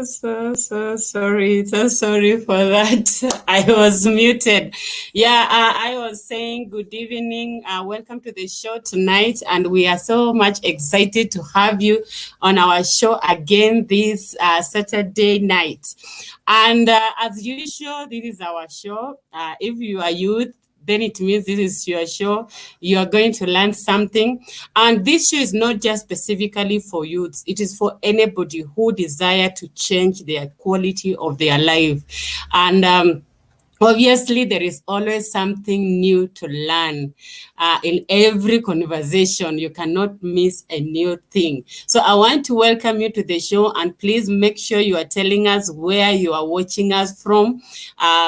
So sorry. So sorry for that. I was muted. Yeah, I was saying good evening. Welcome to the show tonight. And we are so much excited to have you on our show again this Saturday night. And as usual, this is our show. If you are youth, then it means this is your show. You are going to learn something. And this show is not just specifically for youths. It is for anybody who desire to change their quality of their life. And obviously, there is always something new to learn. In every conversation, you cannot miss a new thing. So I want to welcome you to the show, and please make sure you are telling us where you are watching us from.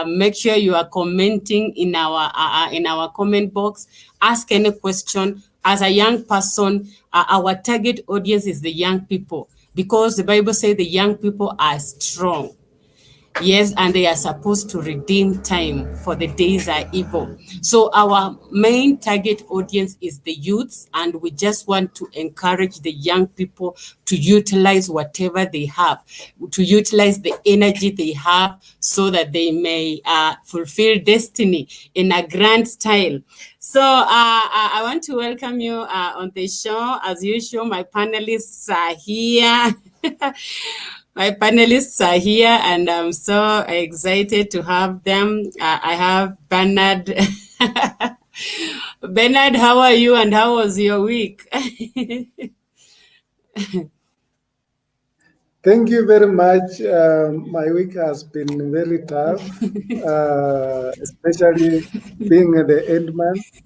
Make sure you are commenting in our comment box. Ask any question. As a young person, our target audience is the young people, because the Bible says the young people are strong. Yes, and they are supposed to redeem time, for the days are evil. So our main target audience is the youths, and we just want to encourage the young people to utilize whatever they have, to utilize the energy they have, so that they may fulfill destiny in a grand style. So I want to welcome you on the show. As usual, my panelists are here. My panelists are here, and I'm so excited to have them. I have Bernard. Bernard, how are you, and how was your week? Thank you very much. My week has been very tough, especially being at the end month.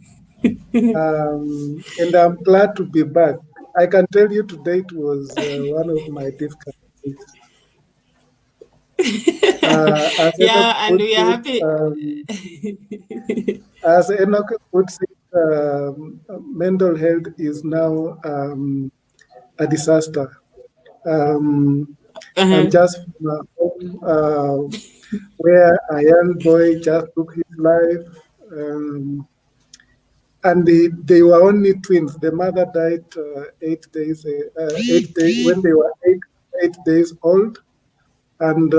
And I'm glad to be back. I can tell you today it was one of my difficult weeks. Yeah, and we are happy. As Enoch puts it, mental health is now a disaster. I'm just from a home where a young boy just took his life, and they were only twins. The mother died 8 days when they were eight days old, and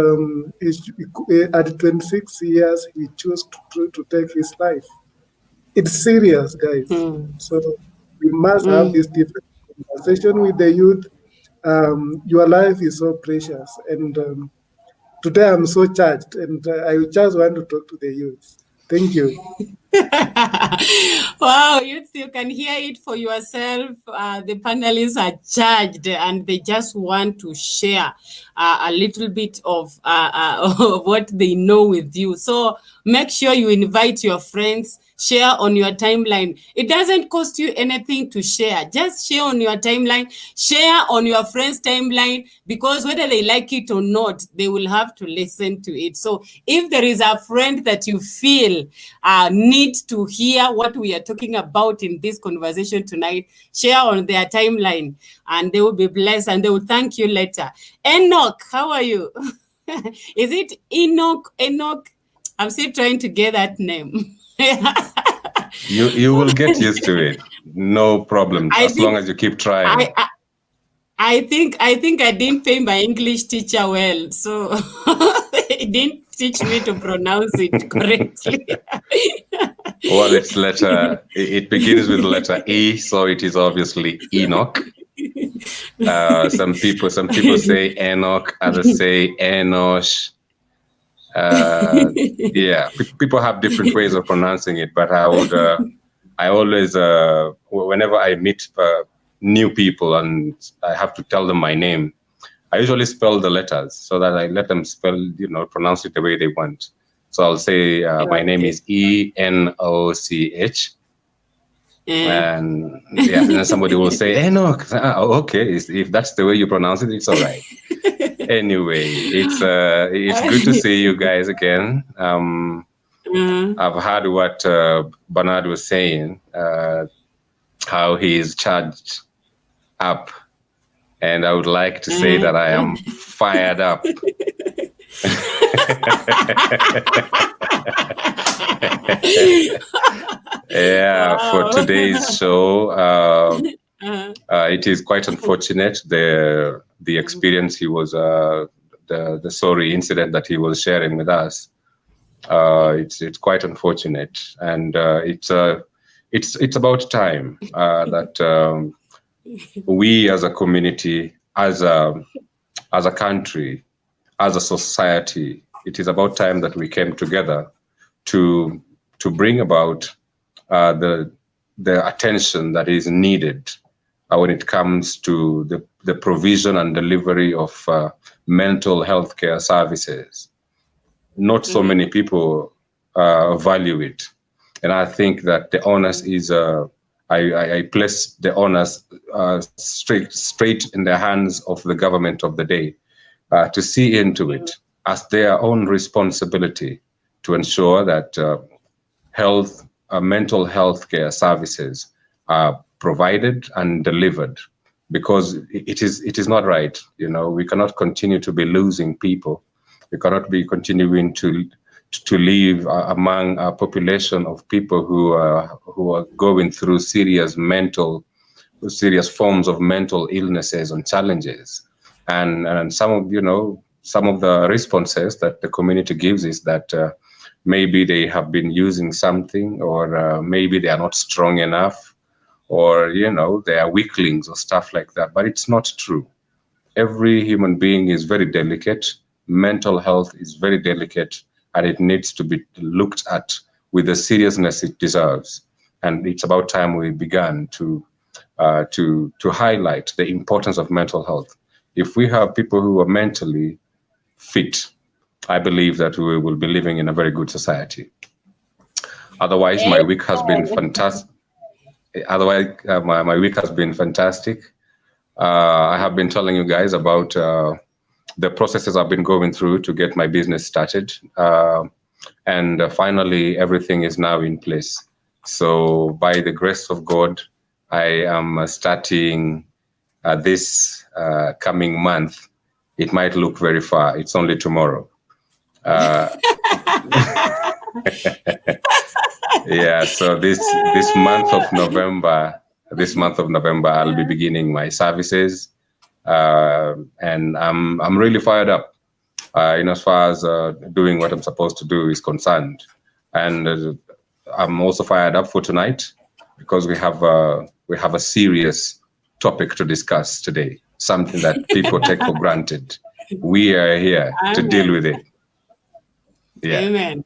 at 26 years he chose to take his life. It's serious, guys. So we must have this different conversation with the youth. Your life is so precious, and today I'm so charged, and I just want to talk to the youth. Thank you. Wow, you can hear it for yourself. The panelists are charged, and they just want to share a little bit of what they know with you. So make sure you invite your friends. Share on your timeline. It doesn't cost you anything to share. Just share on your timeline. Share on your friend's timeline, because whether they like it or not, they will have to listen to it. So if there is a friend that you feel need to hear what we are talking about in this conversation tonight, share on their timeline, and they will be blessed, and they will thank you later. Enoch, how are you? Is it Enoch? Enoch? I'm still trying to get that name. You will get used to it. No problem. As long as you keep trying. I think I didn't pay my English teacher well, so he didn't teach me to pronounce it correctly. Well, it begins with the letter E, so it is obviously Enoch. Some people say Enoch, others say Enosh. Yeah, people have different ways of pronouncing it, but I always, whenever I meet new people and I have to tell them my name, I usually spell the letters so that I let them pronounce it the way they want. So I'll say my name is Enoch. And yeah, then somebody will say, Enoch. Okay, if that's the way you pronounce it, it's all right. Anyway, it's good to see you guys again. I've heard what Bernard was saying, how he's charged up, and I would like to say that I am fired up. Yeah, for today's show, it is quite unfortunate the experience he was, the the sorry incident that he was sharing with us. It's quite unfortunate, and it's about time that we as a community, as a country, as a society, it is about time that we came together to bring about the attention that is needed when it comes to the provision and delivery of mental health care services. Not so many people value it, and I think that the onus is I place the onus straight in the hands of the government of the day to see into it as their own responsibility to ensure that mental health care services are provided and delivered, because it is not right. We cannot continue to be losing people. We cannot be continuing to live among a population of people who are going through serious forms of mental illnesses and challenges. And some of the responses that the community gives is that maybe they have been using something, or maybe they are not strong enough, or they are weaklings or stuff like that. But it's not true. Every human being is very delicate. Mental health is very delicate, and it needs to be looked at with the seriousness it deserves. And it's about time we began to highlight the importance of mental health. If we have people who are mentally fit, I believe that we will be living in a very good society. Otherwise, my week has been fantastic. My week has been fantastic. I have been telling you guys about the processes I've been going through to get my business started. And finally, everything is now in place. So by the grace of God, I am starting this coming month. It might look very far. It's only tomorrow. Yeah, so this month of November, I'll be beginning my services, and I'm really fired up. As far as doing what I'm supposed to do is concerned, and I'm also fired up for tonight because we have a serious topic to discuss today. Something that people take for granted. We are here to deal with it. Yeah. Amen.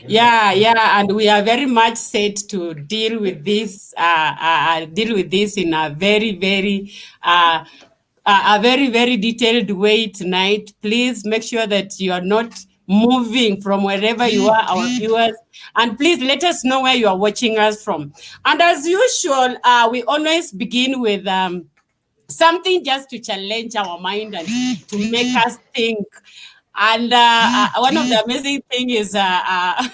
Yeah, and we are very much set to deal with this. In a very, very, very detailed way tonight. Please make sure that you are not moving from wherever you are, our viewers, and please let us know where you are watching us from. And as usual, we always begin with something just to challenge our mind and to make us think. And one of the amazing things is our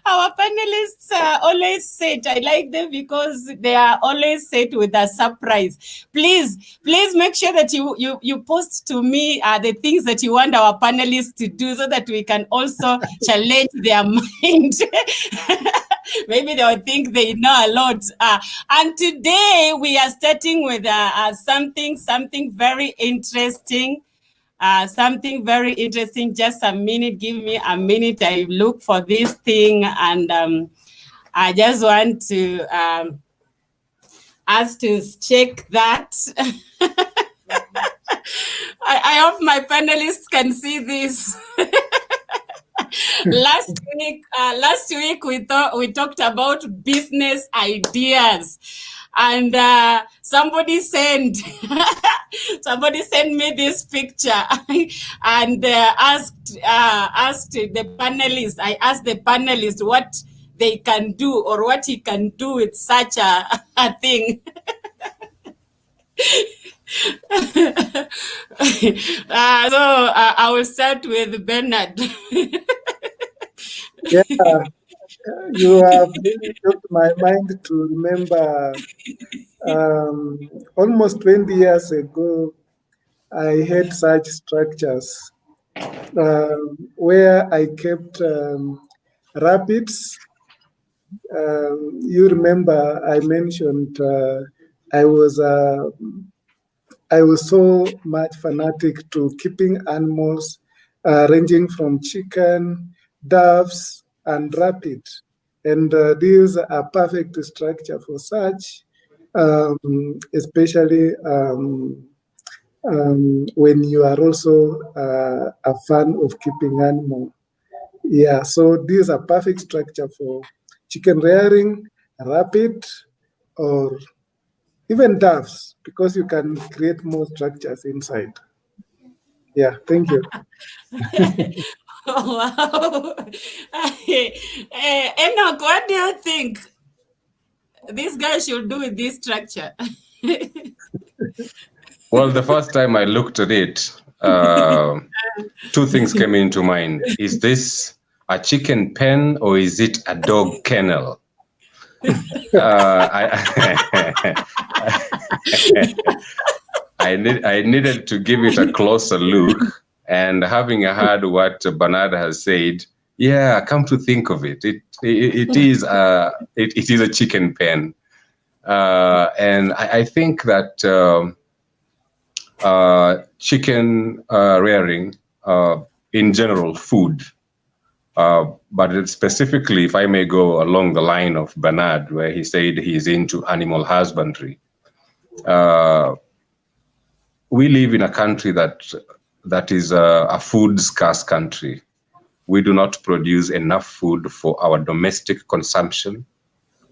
panelists always set. I like them because they are always set with a surprise. Please make sure that you post to me the things that you want our panelists to do, so that we can also challenge their mind. Maybe they will think they know a lot. And today we are starting with something very interesting. Something very interesting. Just a minute. Give me a minute. I look for this thing, and I just want to us to check that. I hope my panelists can see this. Last week we talked about business ideas, and somebody sent me this picture and asked the panelists. I asked the panelists what they can do, or what he can do with such a thing. So I will start with Bernard. Yeah, you have really took my mind to remember almost 20 years ago, I had such structures where I kept rabbits. You remember I mentioned I was I was so much fanatic to keeping animals, ranging from chicken, doves, and rabbit. And these are perfect structure for such, especially when you are also a fan of keeping animal. Yeah, so these are perfect structure for chicken rearing, rabbit, or even doves, because you can create more structures inside. Yeah, thank you. Oh, wow. Enoch, what do you think this guy should do with this structure? Well, the first time I looked at it, two things came into mind. Is this a chicken pen or is it a dog kennel? I needed to give it a closer look, and having heard what Bernard has said, yeah, come to think of it, it is a chicken pen, and I think that chicken rearing, in general, food. But specifically, if I may go along the line of Bernard, where he said he's into animal husbandry, we live in a country that is a food scarce country. We do not produce enough food for our domestic consumption.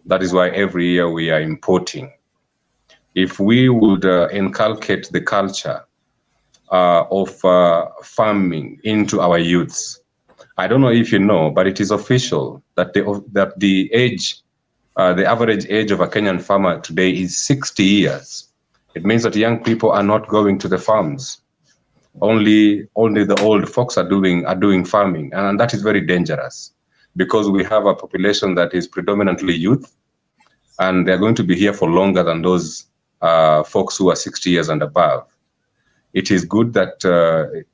That is why every year we are importing. If we would inculcate the culture of farming into our youths, I don't know if you know, but it is official that the average age of a Kenyan farmer today is 60 years. It means that young people are not going to the farms. Only the old folks are doing farming, and that is very dangerous, because we have a population that is predominantly youth, and they're going to be here for longer than those folks who are 60 years and above. It is good that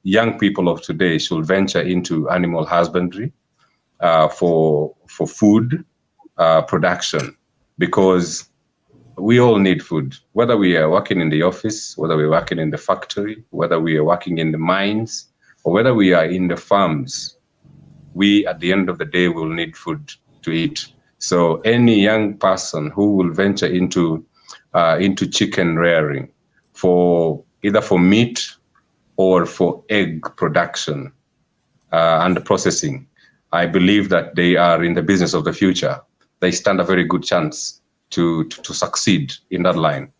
young people of today should venture into animal husbandry for food production, because we all need food, whether we are working in the office, whether we're working in the factory, whether we are working in the mines, or whether we are in the farms. We, at the end of the day, will need food to eat. So any young person who will venture into chicken rearing, for either for meat or for egg production and processing, I believe that they are in the business of the future. They stand a very good chance to succeed in that line.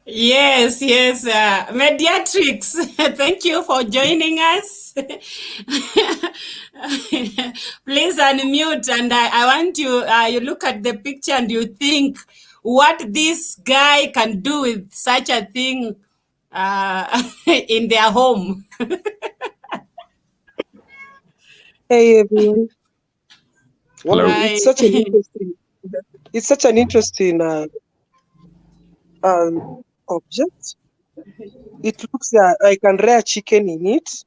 Yes, Mediatrix, thank you for joining us. Please unmute, and I want you look at the picture and you think what this guy can do with such a thing in their home. Hey everyone. Wow, Hello. it's such an interesting object. It looks like I can rear chicken in it,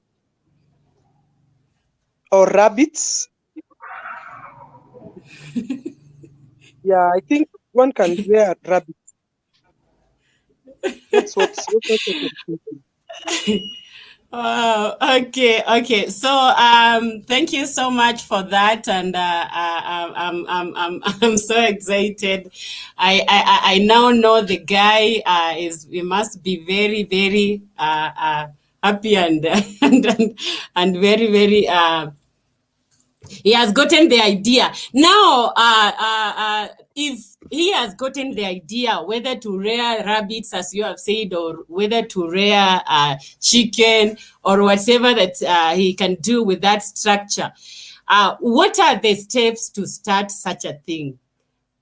or rabbits. Yeah, I think one can rear rabbits. That's what I'm thinking. Oh, okay. So, thank you so much for that, and I'm so excited. I now know the guy he must be very, very happy and and very, very he has gotten the idea. Now, if he has gotten the idea whether to rear rabbits, as you have said, or whether to rear chicken, or whatever that he can do with that structure, what are the steps to start such a thing?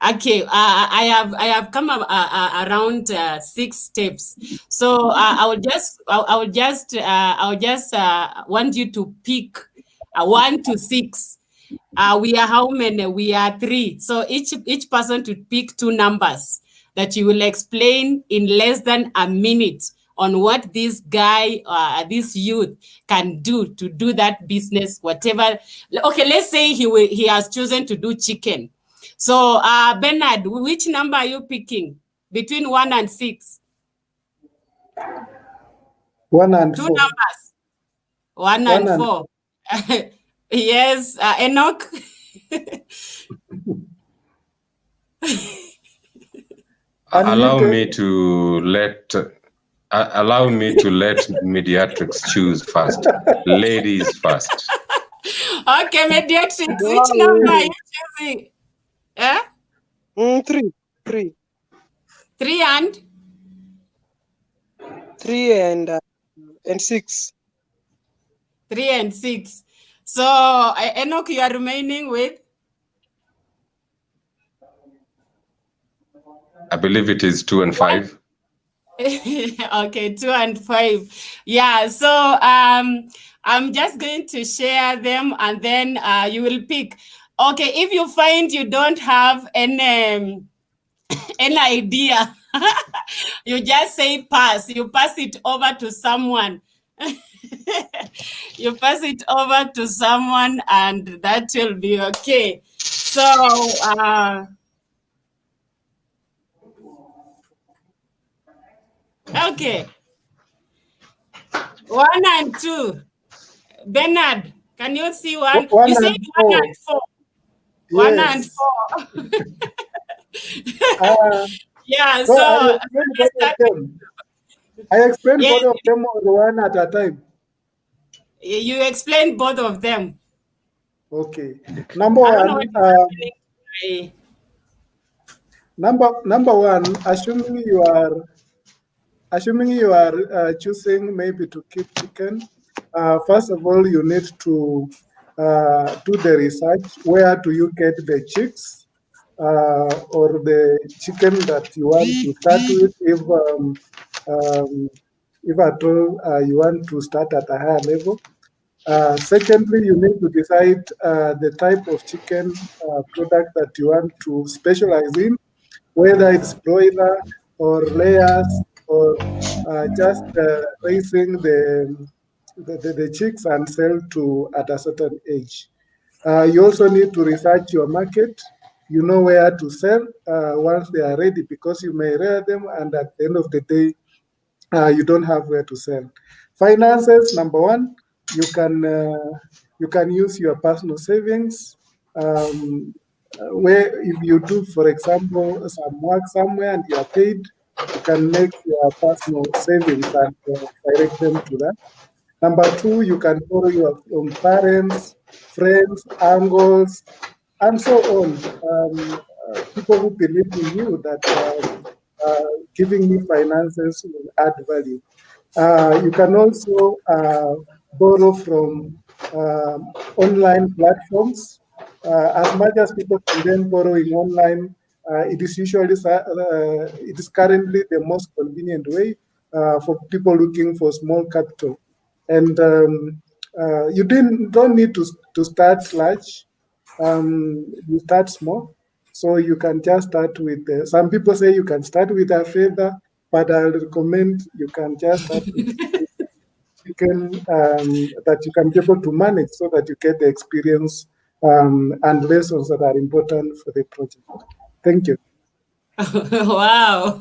Okay, I have come around 6 steps. So I will just want you to pick 1 to 6. We are how many? We are 3. So each person to pick 2 numbers that you will explain in less than a minute on what this guy, this youth can do to do that business, whatever. Okay, let's say he has chosen to do chicken. So, Bernard, which number are you picking between 1 and 6? 1 and Two 4. numbers. 1 1 and and 4. Yes, Enoch. Allow Unmuted. me to let mediatrix choose first. Ladies first. Okay, mediatrix, which Wow. number are you choosing? Eh? 3. 3 and 3 and 6. 3 and 6. So, Enoch, you are remaining with? I believe it is 2 and 5. Okay, 2 and 5. Yeah, so I'm just going to share them and then you will pick. Okay, if you find you don't have any idea, you just say pass. You pass it over to someone. You pass it over to someone and that will be okay. So, okay. 1 and 2. Bernard, can you see one? 1 You said and 1 4. and 4. 1 and Yes. 4. Yeah, So so I let's explained both of start them. I explained yes, both of them one at a time. you explained both of them. Okay. Number I don't know what one. is happening today. Number one. Assuming you are choosing maybe to keep chicken. First of all, you need to do the research. Where do you get the chicks or the chicken that you want to start with? If at all you want to start at a higher level. Secondly, you need to decide the type of chicken product that you want to specialize in, whether it's broiler or layers or just raising the chicks and sell to at a certain age. You also need to research your market. You know where to sell once they are ready, because you may rear them and at the end of the day, you don't have where to sell. Finances, number one, you can use your personal savings. Where if you do, for example, some work somewhere and you are paid, you can make your personal savings and direct them to that. Number two, you can borrow from parents, friends, uncles, and so on. People who believe in you that giving me finances will add value. You can also borrow from online platforms. As much as people condemn borrowing online, it is it is currently the most convenient way for people looking for small capital. And you don't need to start large. You start small. So you can just start with, some people say you can start with a feather, but I'll recommend you can just start with chicken that you can be able to manage so that you get the experience and lessons that are important for the project. Thank you. Wow.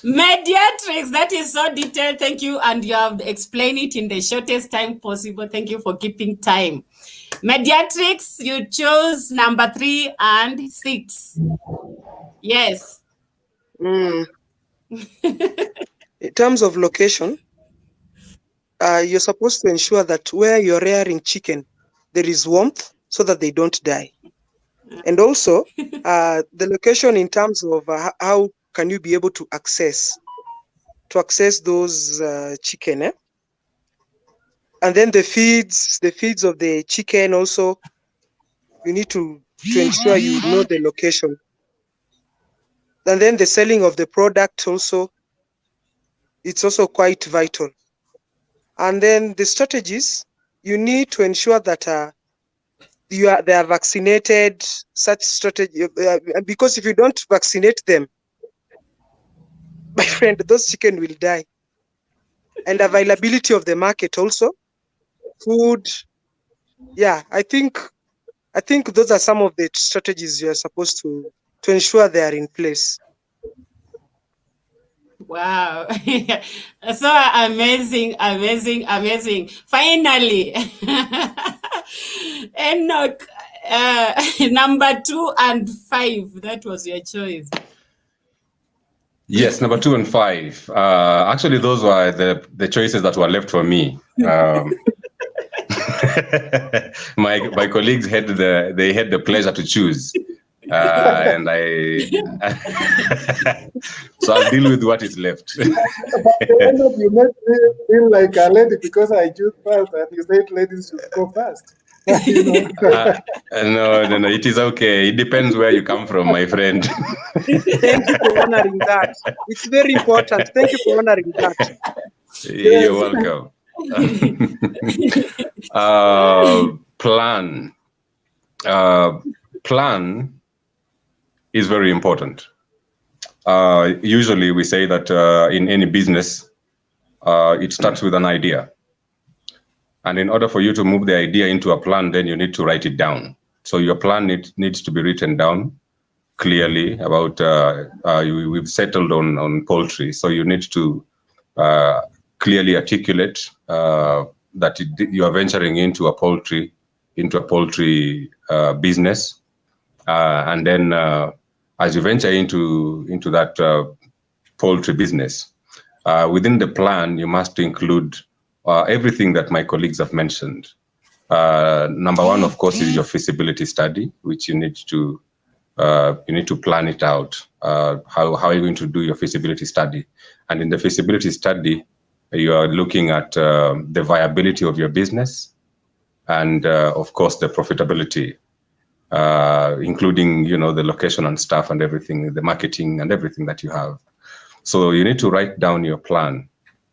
Mediatrix, that is so detailed. Thank you. And you have explained it in the shortest time possible. Thank you for keeping time. Mediatrix, you chose number 3 and 6. Yes. In terms of location, you're supposed to ensure that where you're rearing chicken, there is warmth so that they don't die. And also, the location in terms of how can you be able to access those chicken, and then the feeds of the chicken also, you need to ensure you know the location. And then the selling of the product also, it's also quite vital. And then the strategies, you need to ensure that they are vaccinated. Such strategy, because if you don't vaccinate them, my friend, those chicken will die. And availability of the market also, food. Yeah, I think those are some of the strategies you are supposed to ensure they are in place. Wow. So amazing, amazing, amazing. Finally. Enoch, number 2 and 5, that was your choice. Yes, number 2 and 5. Actually, those were the choices that were left for me. My colleagues had the pleasure to choose, and I so I'll deal with what is left. But the end of you made me feel like a lady because I choose first, and you said ladies should go first. You know. No, it is okay. It depends where you come from, my friend. Thank you for honoring that. It's very important. Thank you for honoring that. You're welcome. Plan is very important. Usually we say that in any business, it starts with an idea. And in order for you to move the idea into a plan, then you need to write it down. So your plan needs to be written down clearly about, we've settled on poultry. So you need to clearly articulate that you are venturing into a poultry business. And then as you venture into that poultry business, within the plan, you must include everything that my colleagues have mentioned. Number 1, of course, is your feasibility study, which you need to plan it out. How are you going to do your feasibility study? And in the feasibility study, you are looking at the viability of your business, and of course the profitability, including the location and stuff and everything, the marketing and everything that you have. So you need to write down your plan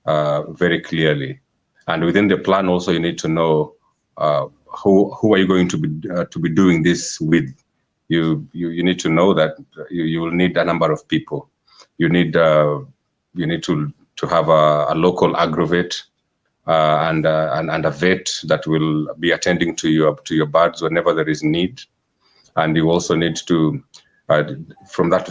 very clearly, and within the plan also you need to know who are you going to be doing this with. You need to know that you will need a number of people. You need to have a local aggregate and a vet that will be attending to your birds whenever there is need. And you also need to, from that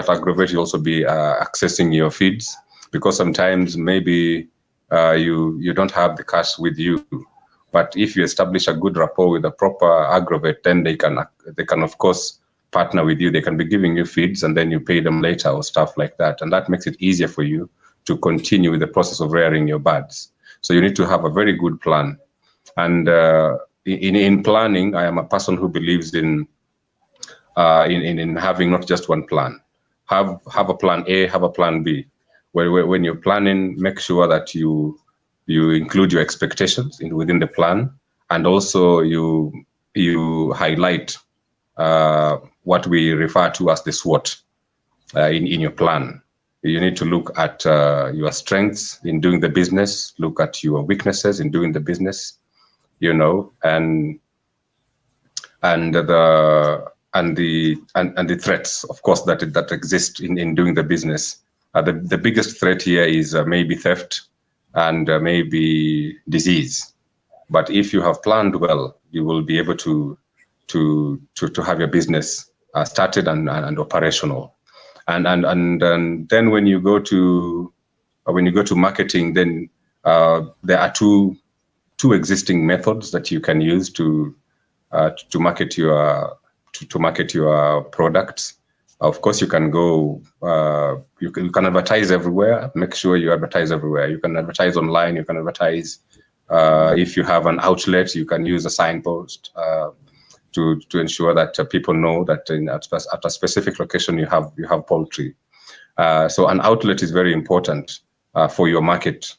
aggregate, you also be accessing your feeds, because sometimes maybe you don't have the cash with you. But if you establish a good rapport with a proper aggregate, then they can of course partner with you. They can be giving you feeds, and then you pay them later or stuff like that. And that makes it easier for you to continue with the process of rearing your birds. So you need to have a very good plan. And in planning, I am a person who believes in having not just one plan. Have a plan A, have a plan B. When you're planning, make sure that you include your expectations within the plan, and also you highlight what we refer to as the SWOT in your plan. You need to look at your strengths in doing the business, look at your weaknesses in doing the business, and the threats, of course, that exist in doing the business. The biggest threat here is maybe theft and maybe disease. But if you have planned well, you will be able to have your business started and operational. And then when you go to marketing, then there are two existing methods that you can use to market your products. Of course, you can go. You can advertise everywhere. Make sure you advertise everywhere. You can advertise online. You can advertise. If you have an outlet, you can use a signpost to ensure that people know that at a specific location you have poultry. So an outlet is very important for your market,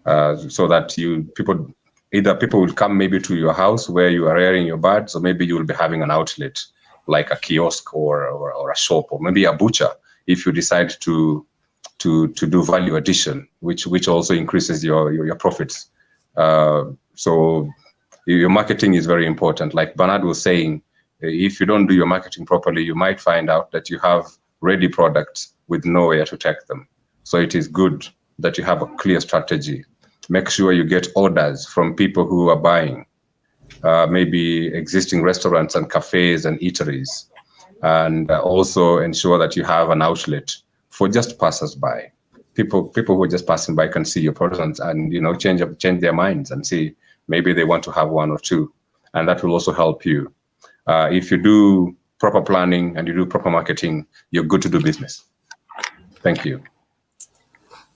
so that people will come maybe to your house where you are rearing your birds, or maybe you will be having an outlet like a kiosk or a shop, or maybe a butcher, if you decide to do value addition, which also increases your profits. So your marketing is very important. Like Bernard was saying, if you don't do your marketing properly, you might find out that you have ready products with nowhere to take them. So it is good that you have a clear strategy. Make sure you get orders from people who are buying, maybe existing restaurants and cafes and eateries, and also ensure that you have an outlet for just passers-by. People who are just passing by can see your products and change their minds and see maybe they want to have one or two, and that will also help you. If you do proper planning and you do proper marketing, you're good to do business. Thank you.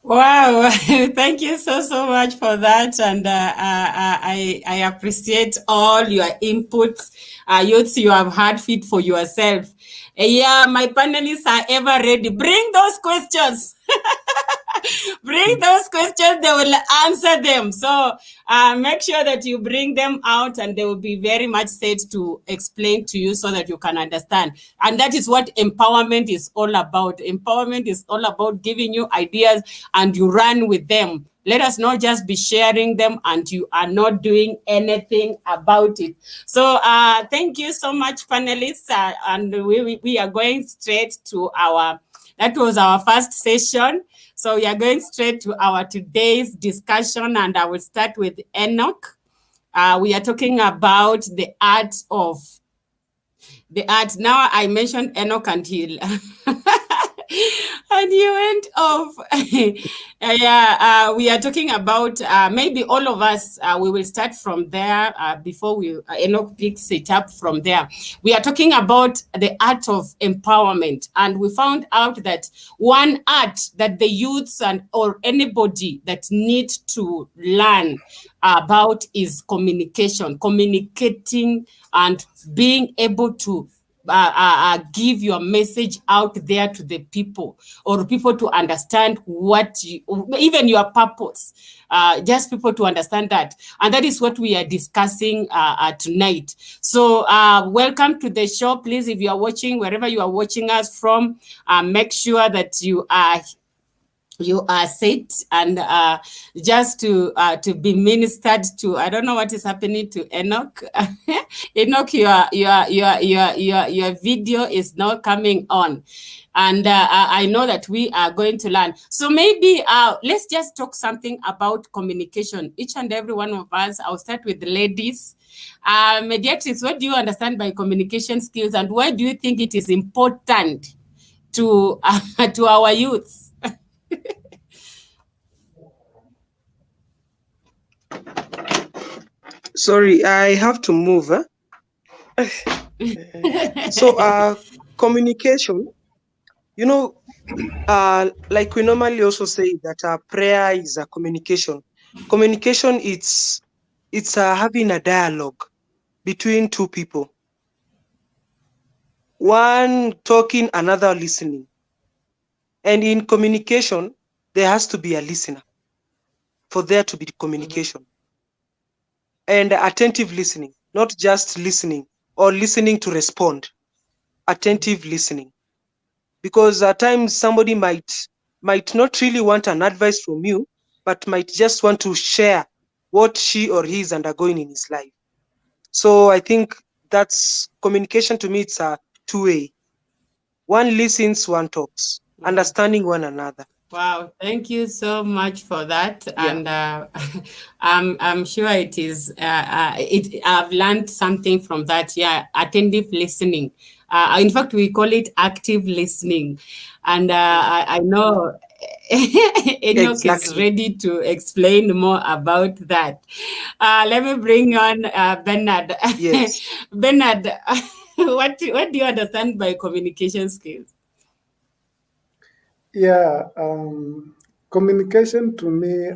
Wow, thank you so much for that, and I appreciate all your inputs. Youths, you have had fit for yourself. Yeah, my panelists are ever ready. Bring those questions. Bring those questions, they will answer them. So make sure that you bring them out, and they will be very much set to explain to you so that you can understand. And that is what empowerment is all about. Empowerment is all about giving you ideas and you run with them. Let us not just be sharing them and you are not doing anything about it. So thank you so much, panelists. And we are going straight to that was our first session. So we are going straight to our today's discussion, and I will start with Enoch. We are talking about the art. Now I mentioned Enoch and he and he went off. We are talking about maybe all of us. We will start from there before Enoch picks it up from there. We are talking about the art of empowerment, and we found out that one art that the youths or anybody that need to learn about is communication, communicating and being able to give your message out there to the people, or people to understand even your purpose, just people to understand that. And that is what we are discussing tonight. So welcome to the show. Please, if you are watching, wherever you are watching us from, make sure that you are set and just to be ministered to. I don't know what is happening to Enoch. Enoch, your video is not coming on, and I know that we are going to learn. So maybe let's just talk something about communication. Each and every one of us. I'll start with the ladies. Mediatrix, what do you understand by communication skills, and why do you think it is important to our youths? Sorry, I have to move. So, communication, like we normally also say that prayer is a communication. Communication, it's having a dialogue between two people. One talking, another listening. And in communication, there has to be a listener for there to be communication. And attentive listening, not just listening or listening to respond. Attentive listening. Because at times somebody might not really want an advice from you, but might just want to share what she or he is undergoing in his life. So I think that's communication. To me, it's a two-way. One listens, one talks, understanding one another. Wow, thank you so much for that. Yeah. And I'm sure it is, I've learned something from that. Yeah, attentive listening. In fact, we call it active listening. And I know Enoch is ready to explain more about that. Let me bring on Bernard. Yes. Bernard, what do you understand by communication skills? Yeah, communication to me,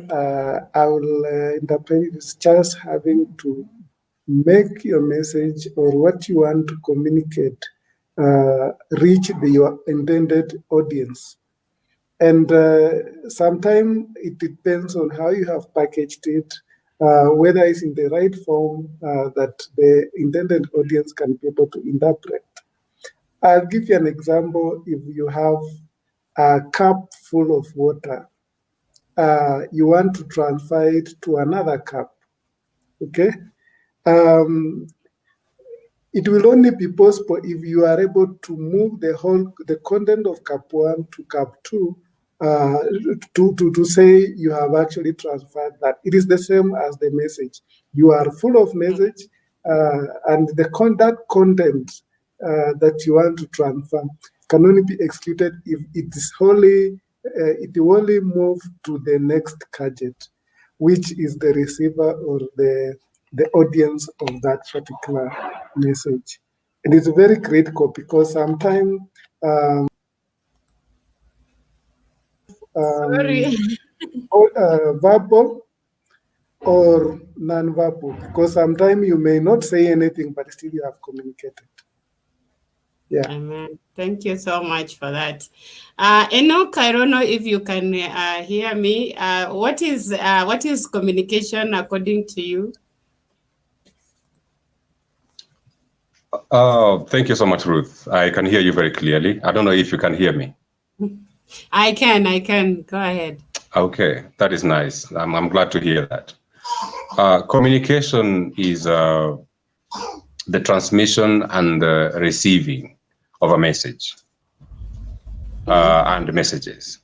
I will interpret it as just having to make your message or what you want to communicate reach your intended audience. And sometimes it depends on how you have packaged it, whether it's in the right form that the intended audience can be able to interpret. I'll give you an example. If you have a cup full of water, you want to transfer it to another cup, okay? It will only be possible if you are able to move the content of cup 1 to cup 2 to say you have actually transferred that. It is the same as the message. You are full of message and that content that you want to transfer. can only be executed if it will only move to the next gadget, which is the receiver or the audience of that particular message. And it's very critical because sometimes Sorry. verbal or non-verbal, because sometimes you may not say anything, but still you have communicated. Yeah. Amen. Thank you so much for that. Enoch, I don't know if you can hear me. What is communication according to you? Thank you so much, Ruth. I can hear you very clearly. I don't know if you can hear me. I can. Go ahead. Okay, that is nice. I'm glad to hear that. Communication is the transmission and the receiving of a message and messages.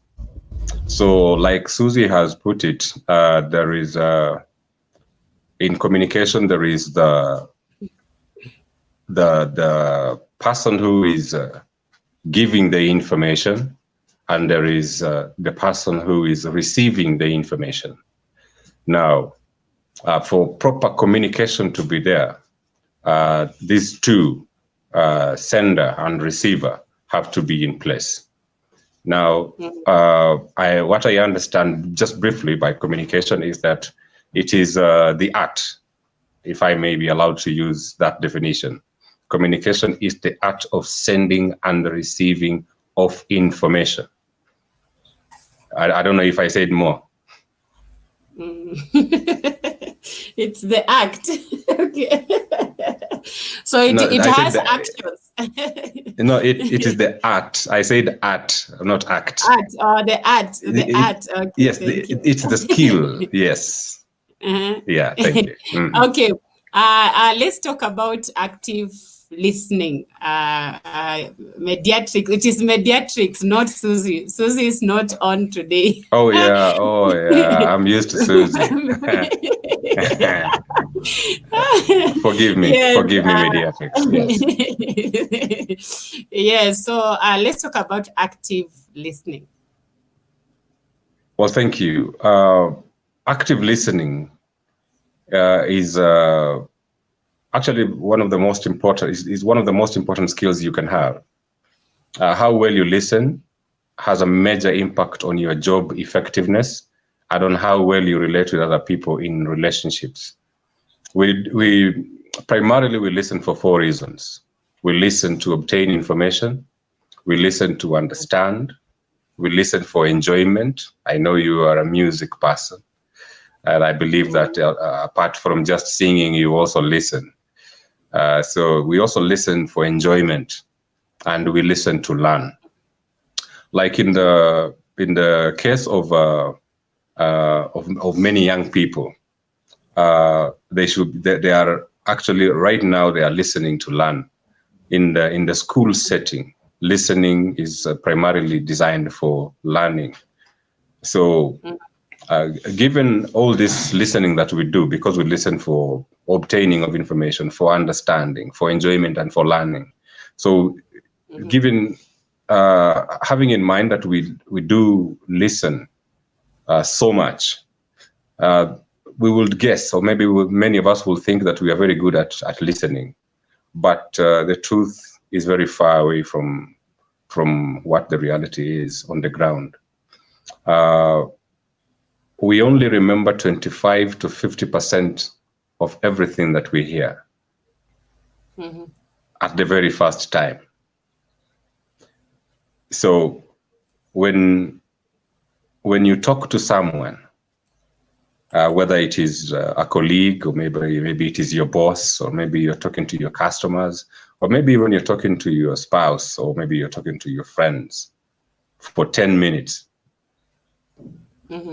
So, like Susie has put it, there is in communication there is the person who is giving the information, and there is the person who is receiving the information. Now, for proper communication to be there, these two, sender and receiver, have to be in place. Now, what I understand just briefly by communication is that it is the art, if I may be allowed to use that definition. Communication is the art of sending and receiving of information. I don't know if I said more. It's the act. Okay. So it has actions. No, it is the art. I said art, not act. Art, the art. Okay, yes, it's the skill. Yes. Yeah, thank you. Okay. Let's talk about active listening. Mediatrix. It is mediatrix, not Susie. Susie is not on today. Oh yeah. I'm used to Susie. Forgive me, mediatrix. Yes. Yes. So let's talk about active listening. Well, thank you. Active listening is actually one of the most important skills you can have. How well you listen has a major impact on your job effectiveness and on how well you relate with other people in relationships. We primarily listen for 4 reasons. We listen to obtain information. We listen to understand. We listen for enjoyment. I know you are a music person, and I believe that apart from just singing, you also listen. So we also listen for enjoyment, and we listen to learn. Like in the case of many young people, they are actually right now they are listening to learn. In the school setting, listening is primarily designed for learning. So given all this listening that we do, because we listen for obtaining of information, for understanding, for enjoyment, and for learning. So given having in mind that we do listen so much, we will guess, or maybe many of us will think that we are very good at listening, but the truth is very far away from what the reality is on the ground. We only remember 25 to 50% of everything that we hear at the very first time. So when you talk to someone, whether it is a colleague, or maybe it is your boss, or maybe you're talking to your customers, or maybe when you're talking to your spouse, or maybe you're talking to your friends for 10 minutes,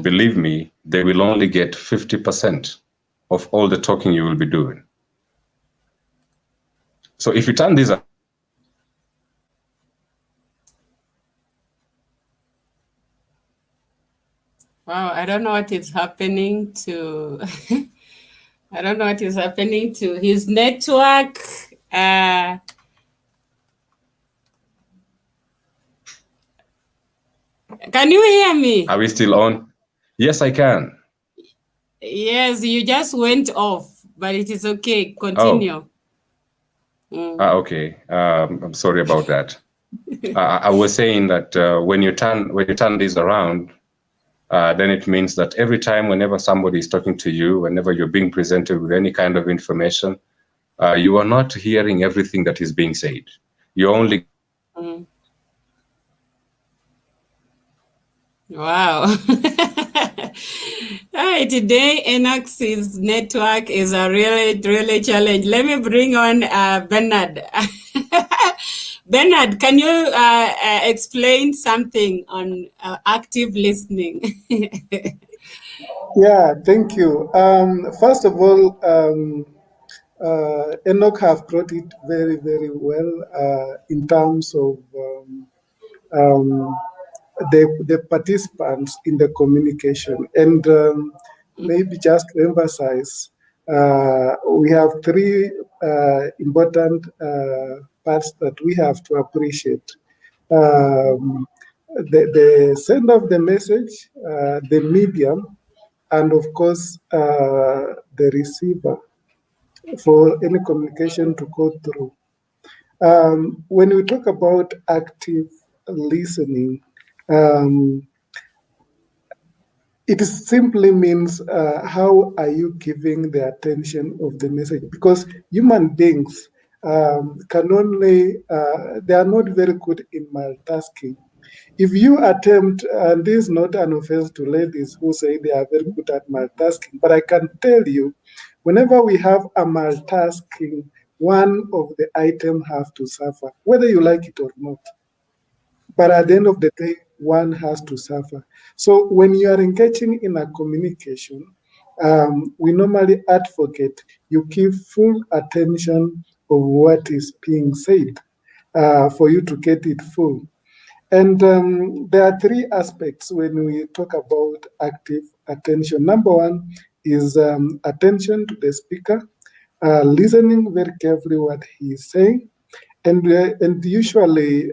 believe me, they will only get 50% of all the talking you will be doing. So if you turn these up, wow, I don't know what is happening to I don't know what is happening to his network. Can you hear me? Are we still on? Yes, I can. Yes, you just went off, but it is okay. Continue. Okay. I'm sorry about that. I was saying that when you turn this around, then it means that every time, whenever somebody is talking to you, whenever you're being presented with any kind of information, you are not hearing everything that is being said. You're only Wow. Hi, today Enox's network is a really challenge. Let me bring on Bernard. Bernard, can you explain something on active listening? Yeah, thank you. First of all, Enoch have brought it very well in terms of um, the participants in the communication. And maybe just to emphasize, we have three important parts that we have to appreciate. The sender of the message, the medium, and of course, the receiver for any communication to go through. When we talk about active listening, it simply means how are you giving the attention of the message? Because human beings can only, they are not very good in multitasking. If you attempt, and this is not an offense to ladies who say they are very good at multitasking, but I can tell you, whenever we have a multitasking, one of the items have to suffer, whether you like it or not. But at the end of the day, one has to suffer. So when you are engaging in a communication, we normally advocate you give full attention of what is being said for you to get it full. And there are three aspects when we talk about active attention. Number one is attention to the speaker, listening very carefully what he is saying, and usually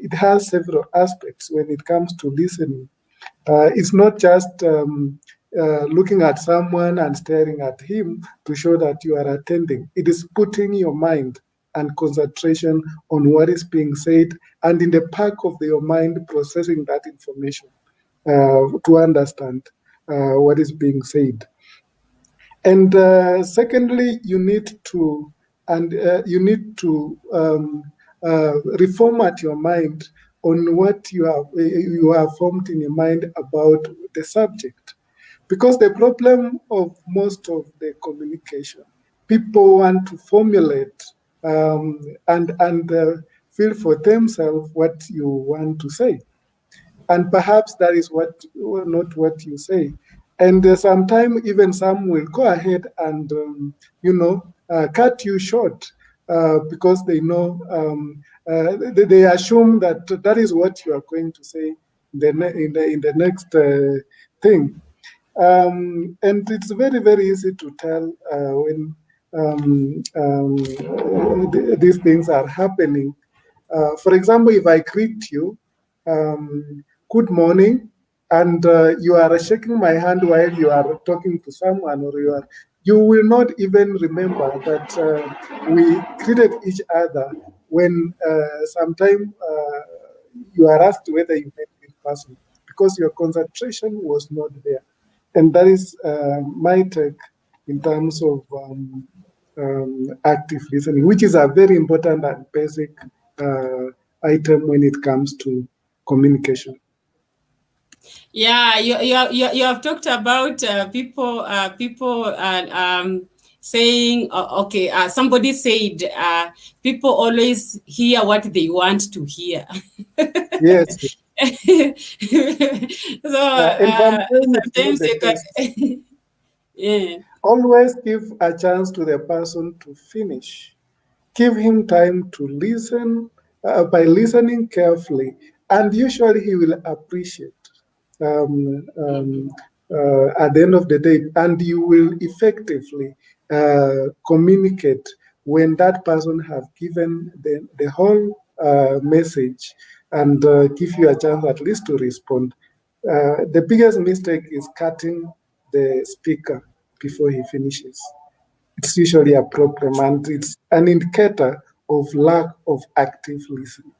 it has several aspects when it comes to listening. It's not just looking at someone and staring at him to show that you are attending. It is putting your mind and concentration on what is being said, and in the back of your mind, processing that information to understand what is being said. And secondly, you need to reformat your mind on what you have formed in your mind about the subject, because the problem of most of the communication, people want to formulate and feel for themselves what you want to say, and perhaps that is not what you say. And sometimes even some will go ahead and cut you short because they know they assume that that is what you are going to say in the next thing. And it's very easy to tell when these things are happening. For example, if I greet you, good morning, and you are shaking my hand while you are talking to someone, or you will not even remember that we greeted each other when sometime you are asked whether you met this person, because your concentration was not there. And that is my take in terms of active listening, which is a very important and basic item when it comes to communication. Yeah, you have talked about people saying okay, somebody said people always hear what they want to hear. Yes. So And sometimes it's not sometimes the you best. can yeah. Always give a chance to the person to finish. Give him time to listen by listening carefully, and usually he will appreciate at the end of the day, and you will effectively communicate when that person have given the whole message and give you a chance at least to respond. The biggest mistake is cutting the speaker before he finishes. It's usually a problem, and it's an indicator of lack of active listening.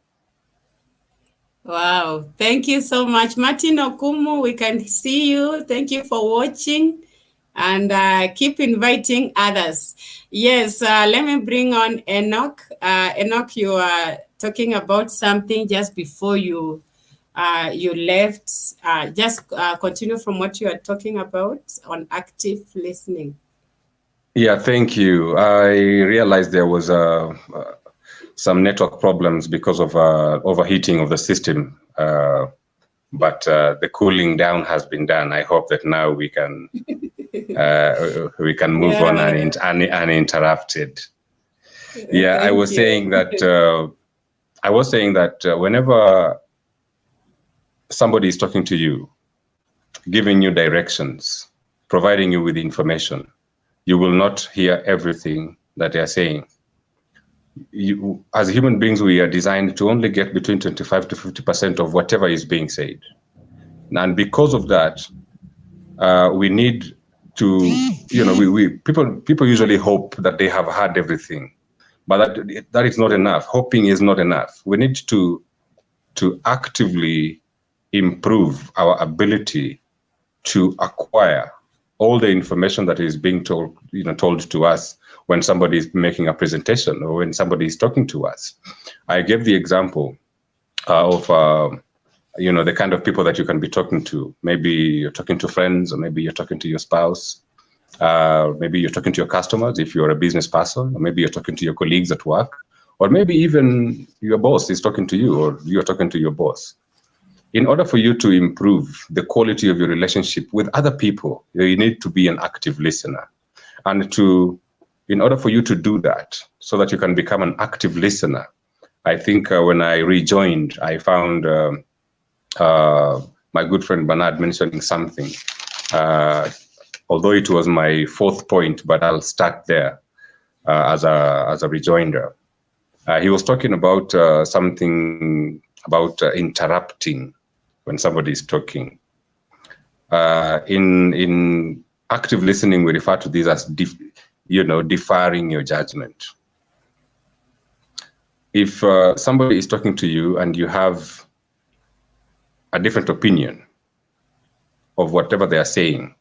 Wow, thank you so much. Martin Okumu, we can see you. Thank you for watching, and keep inviting others. Yes, let me bring on Enoch. Enoch, you are talking about something just before you left. Just continue from what you are talking about on active listening. Yeah, thank you. I realized there was some network problems because of overheating of the system, but the cooling down has been done. I hope that now we can move on uninterrupted. Yeah, I was saying that whenever somebody is talking to you, giving you directions, providing you with information, you will not hear everything that they are saying. As human beings, we are designed to only get between 25 to 50% of whatever is being said. And because of that, we need to, people usually hope that they have heard everything, but that is not enough. Hoping is not enough. We need to actively improve our ability to acquire all the information that is being told to us when somebody is making a presentation or when somebody is talking to us. I gave the example of the kind of people that you can be talking to. Maybe you're talking to friends, or maybe you're talking to your spouse. Maybe you're talking to your customers if you're a business person, or maybe you're talking to your colleagues at work, or maybe even your boss is talking to you, or you're talking to your boss. In order for you to improve the quality of your relationship with other people, you need to be an active listener. And in order for you to do that, so that you can become an active listener, I think when I rejoined, I found my good friend Bernard mentioning something. Although it was my fourth point, but I'll start there as a rejoinder. He was talking about something about interrupting when somebody is talking. In active listening, we refer to this as deferring your judgment. If somebody is talking to you and you have a different opinion of whatever they are saying,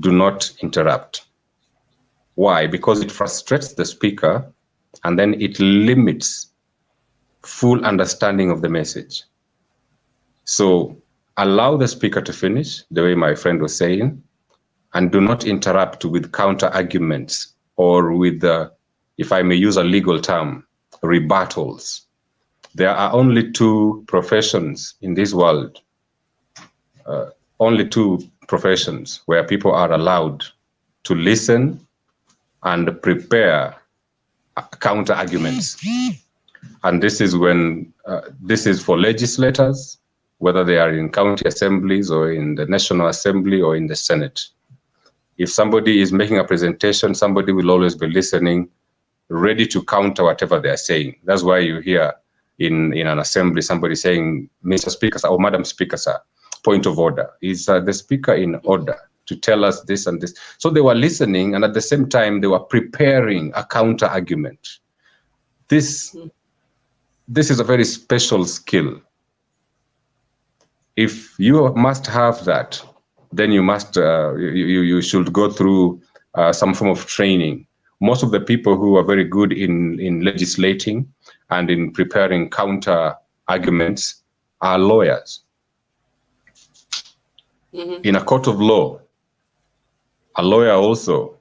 do not interrupt. Why? Because it frustrates the speaker, and then it limits full understanding of the message. So allow the speaker to finish, the way my friend was saying, and do not interrupt with counter arguments or with, if I may use a legal term, rebuttals. There are only two professions in this world, only two professions where people are allowed to listen and prepare counter arguments. And this is when, this is for legislators, whether they are in county assemblies or in the National Assembly or in the Senate. If somebody is making a presentation, somebody will always be listening, ready to counter whatever they are saying. That's why you hear in an assembly somebody saying, Mr. Speaker, or Madam Speaker, sir, point of order. Is the speaker in order to tell us this and this? So they were listening, and at the same time, they were preparing a counter argument. This is a very special skill. If you must have that, then you must you should go through some form of training. Most of the people who are very good in legislating and in preparing counter arguments are lawyers. In a court of law, a lawyer also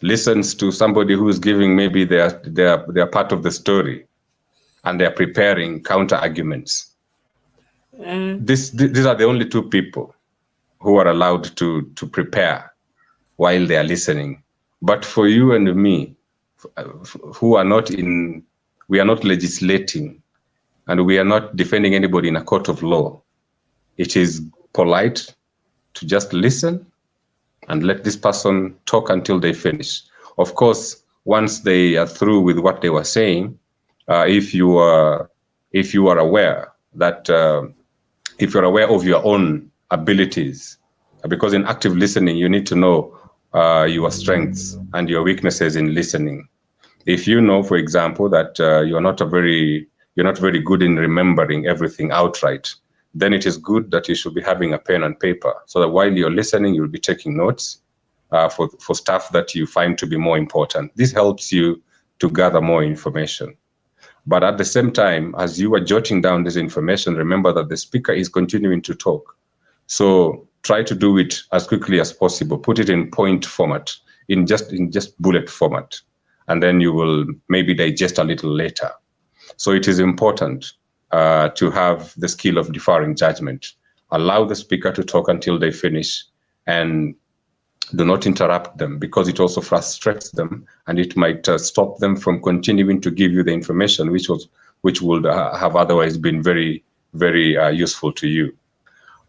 listens to somebody who is giving maybe their part of the story, and they're preparing counter arguments. These are the only two people who are allowed to prepare while they are listening. But for you and me, who are not we are not legislating, and we are not defending anybody in a court of law, it is polite to just listen and let this person talk until they finish. Of course, once they are through with what they were saying, if you are if you are aware that, if you're aware of your own abilities, because in active listening, you need to know your strengths and your weaknesses in listening. If you know, for example, that you're not very good in remembering everything outright, then it is good that you should be having a pen and paper, so that while you're listening, you'll be taking notes for stuff that you find to be more important. This helps you to gather more information. But at the same time, as you are jotting down this information, remember that the speaker is continuing to talk. So try to do it as quickly as possible. Put it in point format, in just bullet format, and then you will maybe digest a little later. So it is important to have the skill of deferring judgment. Allow the speaker to talk until they finish, and do not interrupt them, because it also frustrates them, and it might stop them from continuing to give you the information which would have otherwise been very, very useful to you.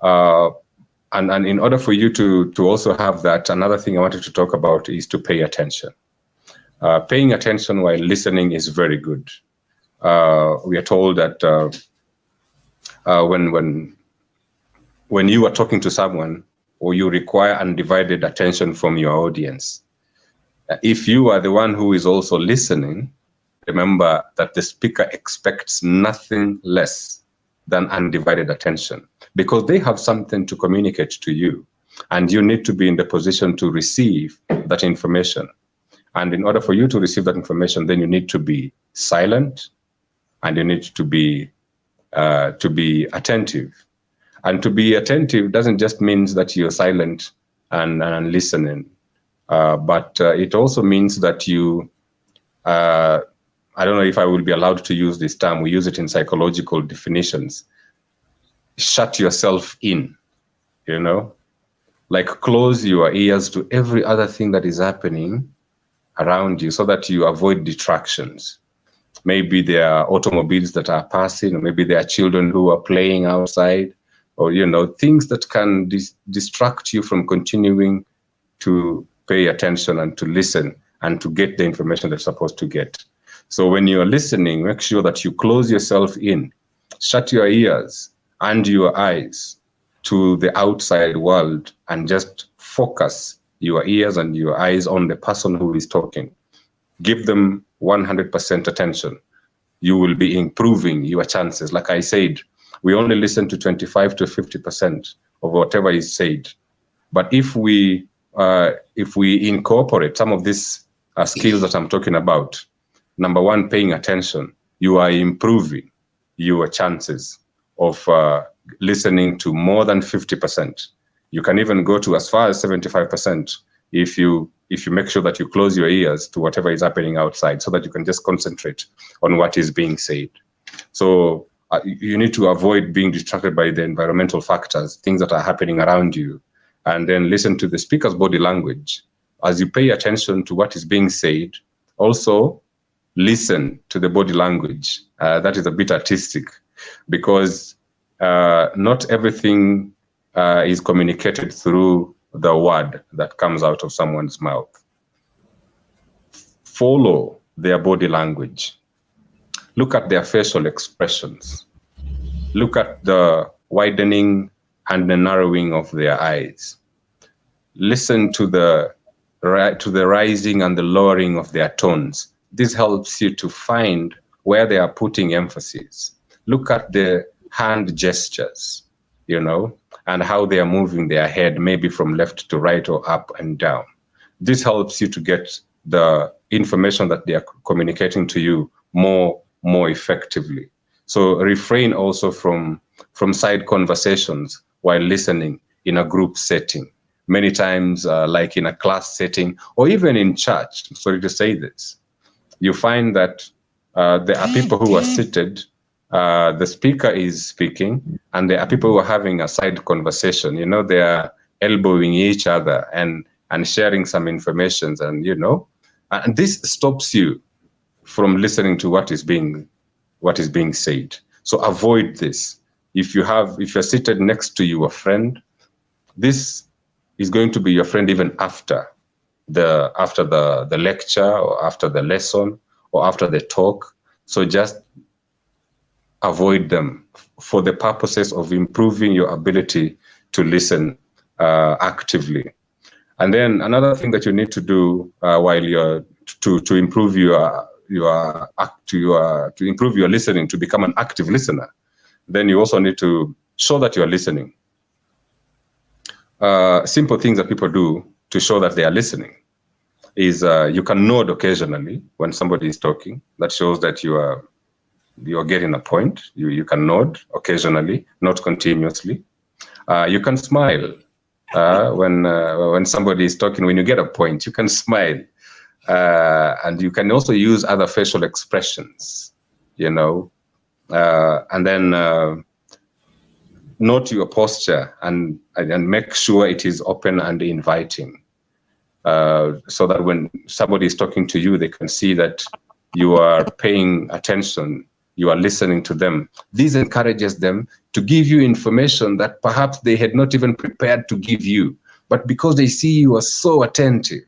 And in order for you to also have that, another thing I wanted to talk about is to pay attention. Paying attention while listening is very good. We are told that when you are talking to someone, or you require undivided attention from your audience, if you are the one who is also listening, remember that the speaker expects nothing less than undivided attention, because they have something to communicate to you, and you need to be in the position to receive that information. And in order for you to receive that information, then you need to be silent, and you need to be attentive. And to be attentive doesn't just mean that you're silent and listening, but it also means that you, I don't know if I will be allowed to use this term, we use it in psychological definitions, shut yourself in, like close your ears to every other thing that is happening around you, so that you avoid distractions. Maybe there are automobiles that are passing, or maybe there are children who are playing outside, or things that can distract you from continuing to pay attention and to listen and to get the information that you're supposed to get. So when you're listening, make sure that you close yourself in, shut your ears and your eyes to the outside world, and just focus your ears and your eyes on the person who is talking. Give them 100% attention. You will be improving your chances. Like I said, we only listen to 25 to 50% of whatever is said. But if we incorporate some of these skills that I'm talking about, number one, paying attention, you are improving your chances of listening to more than 50%. You can even go to as far as 75% if you make sure that you close your ears to whatever is happening outside, so that you can just concentrate on what is being said. So you need to avoid being distracted by the environmental factors, things that are happening around you, and then listen to the speaker's body language. As you pay attention to what is being said, also listen to the body language. That is a bit artistic, because not everything is communicated through the word that comes out of someone's mouth. Follow their body language. Look at their facial expressions. Look at the widening and the narrowing of their eyes. Listen to the rising and the lowering of their tones. This helps you to find where they are putting emphasis. Look at the hand gestures, and how they are moving their head, maybe from left to right or up and down. This helps you to get the information that they are communicating to you more effectively. So refrain also from side conversations while listening in a group setting. Many times, like in a class setting, or even in church, sorry to say this, you find that there are people who are seated, the speaker is speaking, and there are people who are having a side conversation. They are elbowing each other and sharing some information, and this stops you from listening to what is being said. So avoid this. If you're seated next to your friend, this is going to be your friend even after the lecture, or after the lesson, or after the talk. So just avoid them for the purposes of improving your ability to listen actively. And then another thing that you need to do while you're to improve to improve your listening, to become an active listener, then you also need to show that you're listening. Simple things that people do to show that they are listening is you can nod occasionally when somebody is talking. That shows that you're getting a point. You can nod occasionally, not continuously. You can smile when somebody is talking. When you get a point, you can smile, and you can also use other facial expressions, and then note your posture and make sure it is open and inviting, so that when somebody is talking to you, they can see that you are paying attention, you are listening to them. This encourages them to give you information that perhaps they had not even prepared to give you, but because they see you are so attentive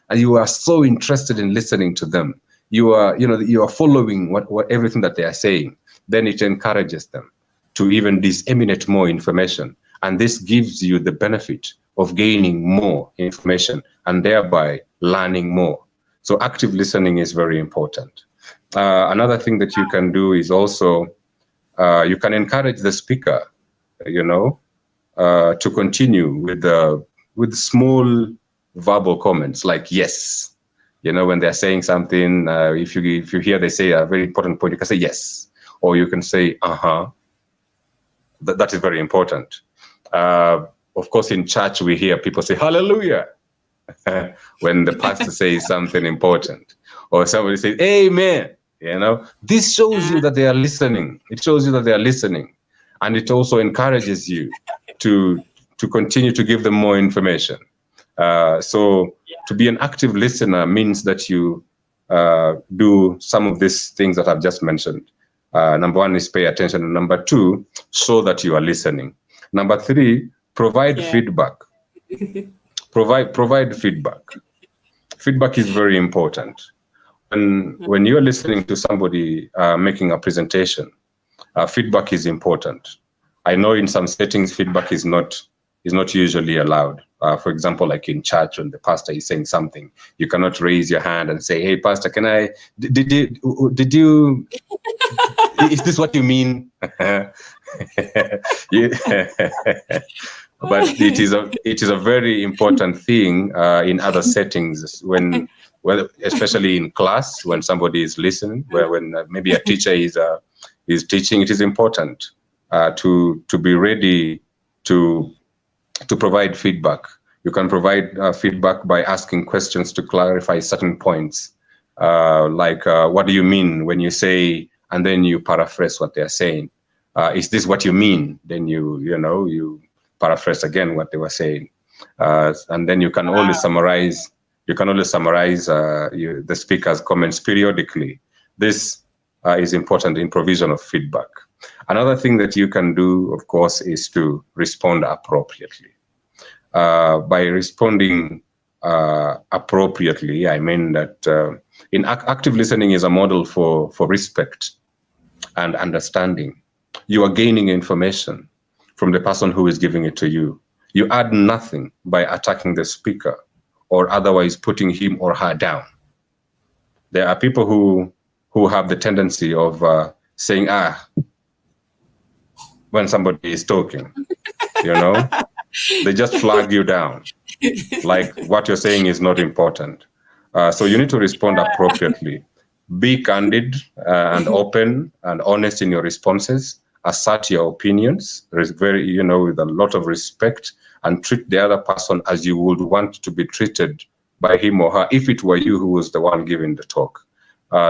and you are so interested in listening to them, you are following what everything that they are saying, then it encourages them to even disseminate more information. And this gives you the benefit of gaining more information and thereby learning more. So active listening is very important. Another thing that you can do is also, you can encourage the speaker, to continue with small verbal comments like yes. When they're saying something, if you hear they say a very important point, you can say yes, or you can say uh-huh. That is very important. Of course, in church, we hear people say hallelujah when the pastor says something important, or somebody says amen. This shows you that they are listening. It shows you that they are listening, and it also encourages you to continue to give them more information. So to be an active listener means that you do some of these things that I've just mentioned. Number one is pay attention. And number two, show that you are listening. Number three, provide feedback. Provide feedback. Feedback is very important. When you're listening to somebody making a presentation, feedback is important. I know in some settings feedback is not usually allowed. For example, like in church, when the pastor is saying something, you cannot raise your hand and say, "Hey, pastor, can I? Did you? Is this what you mean?" But it is a very important thing in other settings, especially in class, when somebody is listening, when maybe a teacher is teaching. It is important to be ready to provide feedback. You can provide feedback by asking questions to clarify certain points, like what do you mean when you say, and then you paraphrase what they're saying. Is this what you mean? Then you paraphrase again what they were saying, and then you can always summarize. You can always summarize the speaker's comments periodically. This is important in provision of feedback. Another thing that you can do, of course, is to respond appropriately. By responding appropriately, I mean that in active listening is a model for respect and understanding. You are gaining information from the person who is giving it to you. You add nothing by attacking the speaker or otherwise putting him or her down. There are people who have the tendency of saying, when somebody is talking, they just flag you down, like what you're saying is not important. So you need to respond appropriately. Be candid and open and honest in your responses. Assert your opinions, with a lot of respect, and treat the other person as you would want to be treated by him or her if it were you who was the one giving the talk.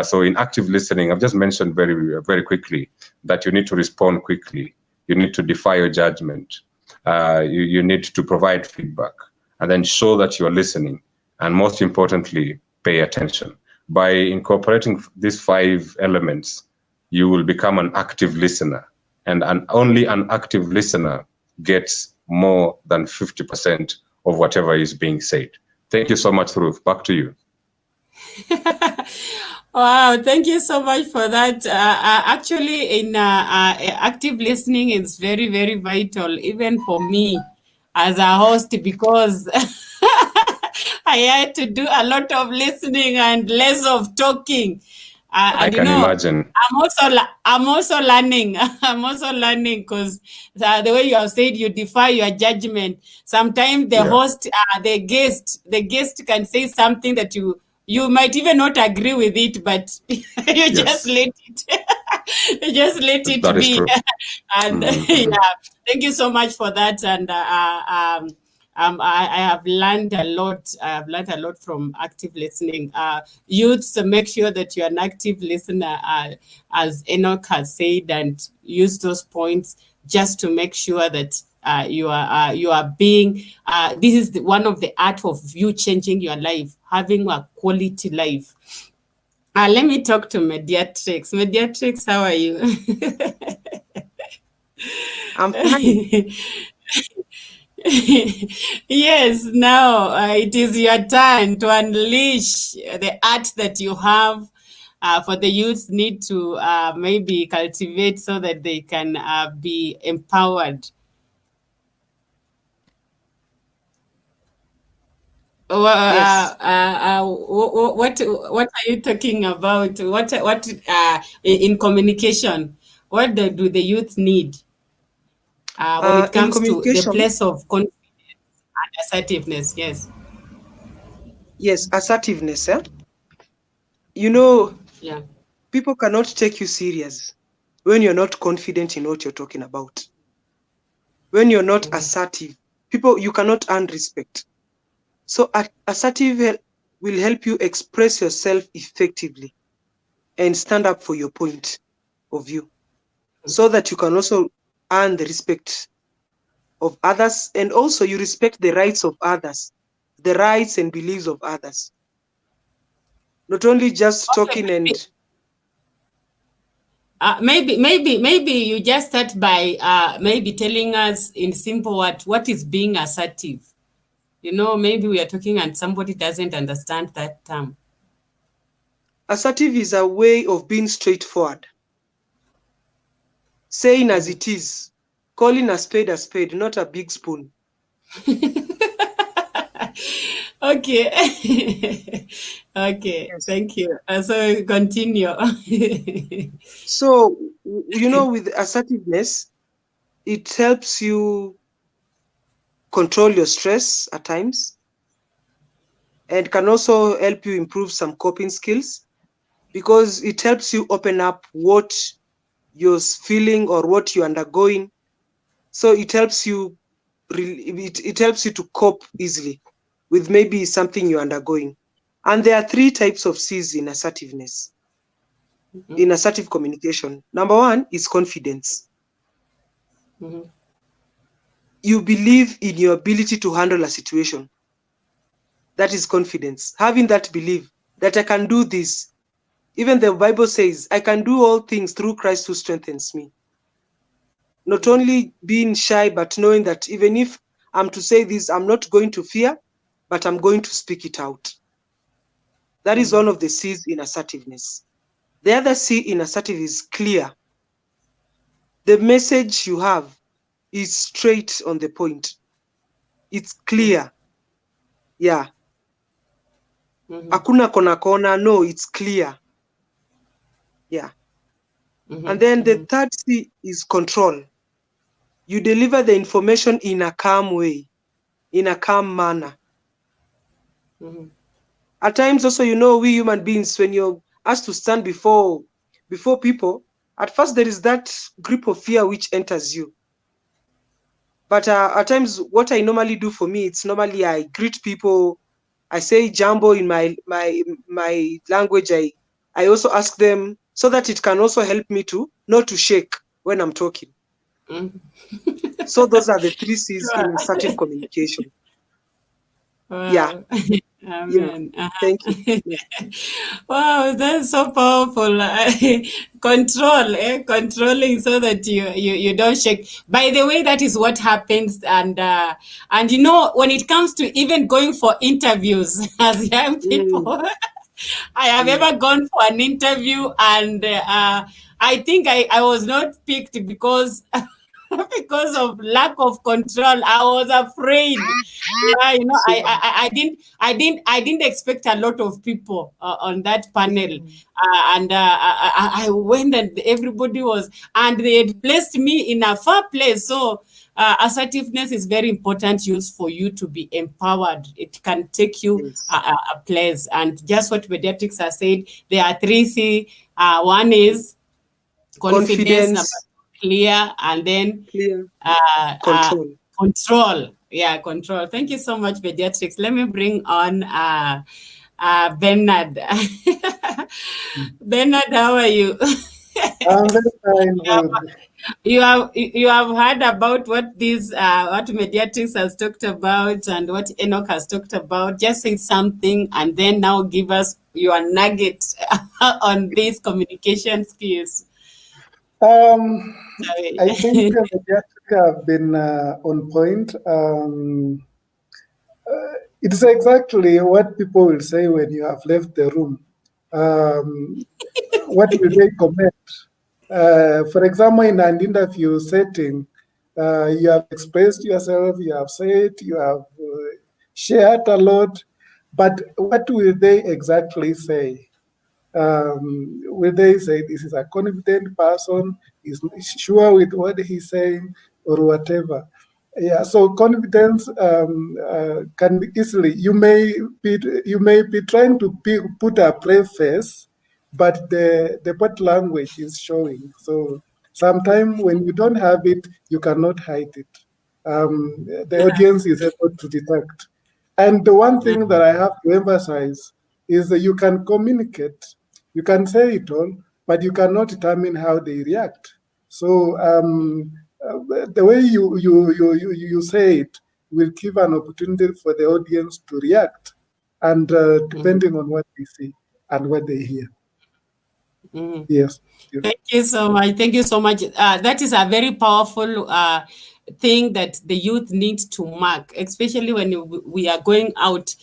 So in active listening, I've just mentioned very, very quickly that you need to respond quickly. You need to defy your judgment. You need to provide feedback, and then show that you're listening. And most importantly, pay attention. By incorporating these 5 elements, you will become an active listener. And only an active listener gets more than 50% of whatever is being said. Thank you so much, Ruth. Back to you. Wow, thank you so much for that. Actually, in active listening, it's very, very vital, even for me as a host, because I had to do a lot of listening and less of talking. I And can imagine. I'm also learning. I'm also learning because the way you have said, you defy your judgment. Sometimes the Yeah. host, the guest can say something that you might even not agree with it, but you just Yes. let it. You just let it That is be. true. And Mm-hmm. yeah, thank you so much for that. And I have learned a lot. I have learned a lot from active listening. Youths, make sure that you're an active listener, as Enoch has said, and use those points just to make sure that you are being. This is one of the art of you changing your life, having a quality life. Let me talk to Mediatrix. Mediatrix, how are you? I'm fine. Yes, now it is your turn to unleash the art that you have. For the youth need to maybe cultivate so that they can be empowered. Yes. What are you talking about? What in communication? What do the youth need when it In comes to the communication, place of confidence and assertiveness? Yes. yes, assertiveness. You know, Yeah. people cannot take you serious when you're not confident in what you're talking about. When you're not Mhm. assertive, people, you cannot earn respect. So assertive will help you express yourself effectively and stand up for your point of view, so that you can also earn the respect of others, and also you respect the rights of others, the rights and beliefs of others. Not only just Okay, talking and maybe you just start by maybe telling us in simple what is being assertive. Maybe we are talking and somebody doesn't understand that term. assertive is a way of being straightforward, saying as Mhm. it is, calling a spade, not a big spoon. Okay. Okay, Yes. thank you. So continue. So, with assertiveness, it helps you control your stress at times, and can also help you improve some coping skills, because it helps you open up what you're feeling or what you're undergoing. So it helps you it helps you to cope easily with maybe something you're undergoing. And there are three types of C's in assertiveness, in Mhm, assertive communication. Number one is confidence. mhm, You believe in your ability to handle a situation. That is confidence. Having that belief that I can do this. Even the Bible says, I can do all things through Christ who strengthens me. Not only being shy, but knowing that even if I'm to say this, I'm not going to fear, but I'm going to speak it out. That is one mhm, of the C's in assertiveness. The other C in assertive is clear. The message you have is straight on the point. It's mhm, clear. Yeah. mhm, Hakuna kona kona. No, it's clear. Yeah. And mhm, then the mhm, third C is control. You deliver the information in a calm way, in a calm manner. mhm, At times also, we human beings, when you're asked to stand before people, at first there is that grip of fear which enters you. But at times, what I normally do, for me, it's normally I greet people, I say jambo in my language. I also ask them, so that it can also help me to not to shake when I'm talking. mhm. So those are the three C's in Wow. assertive communication. Yeah, Wow. yeah. Amen. Thank you. Uh-huh. Yeah. Wow, that's so powerful. Control, controlling so that you don't shake. By the way, that is what happens, and when it comes to even going for interviews as young Mm, people. I have ever gone for an interview, and I think I was not picked because because of lack of control. I was afraid. Yeah, you know, I didn't expect a lot of people on that panel, and I went, and everybody was, and they had placed me in a far place. So assertiveness is very important use for you to be empowered. It can take you a place, and just what pediatrics are said, there are 3C. One is confidence, number clear, and then clear, control. control. Yeah, control. Thank you so much, pediatrics. Let me bring on Bernard. Bernard, how are you? I'm very fine, Ruth. You have heard about what these what Mediatrix has talked about and what Enoch has talked about. Just say something and then now give us your nugget on these communication skills. I think Mediatrix have been on point. It's exactly what people will say when you have left the room. What will they comment? For example, in an interview setting, you have expressed yourself, you have said, you have shared a lot, but what will they exactly say? Will they say this is a confident person, is sure with what he's saying, or whatever? Yeah, so confidence can be easily. You may be trying to put a preface, but the body language is showing. So sometimes when you don't have it, you cannot hide it. The audience is able to detect. And the one thing that I have to emphasize is that you can communicate, you can say it all, but you cannot determine how they react. So the way you say it will give an opportunity for the audience to react, and depending on what they see and what they hear. Yes. Thank you so much. Thank you so much. That is a very powerful thing that the youth need to mark, especially when we are going out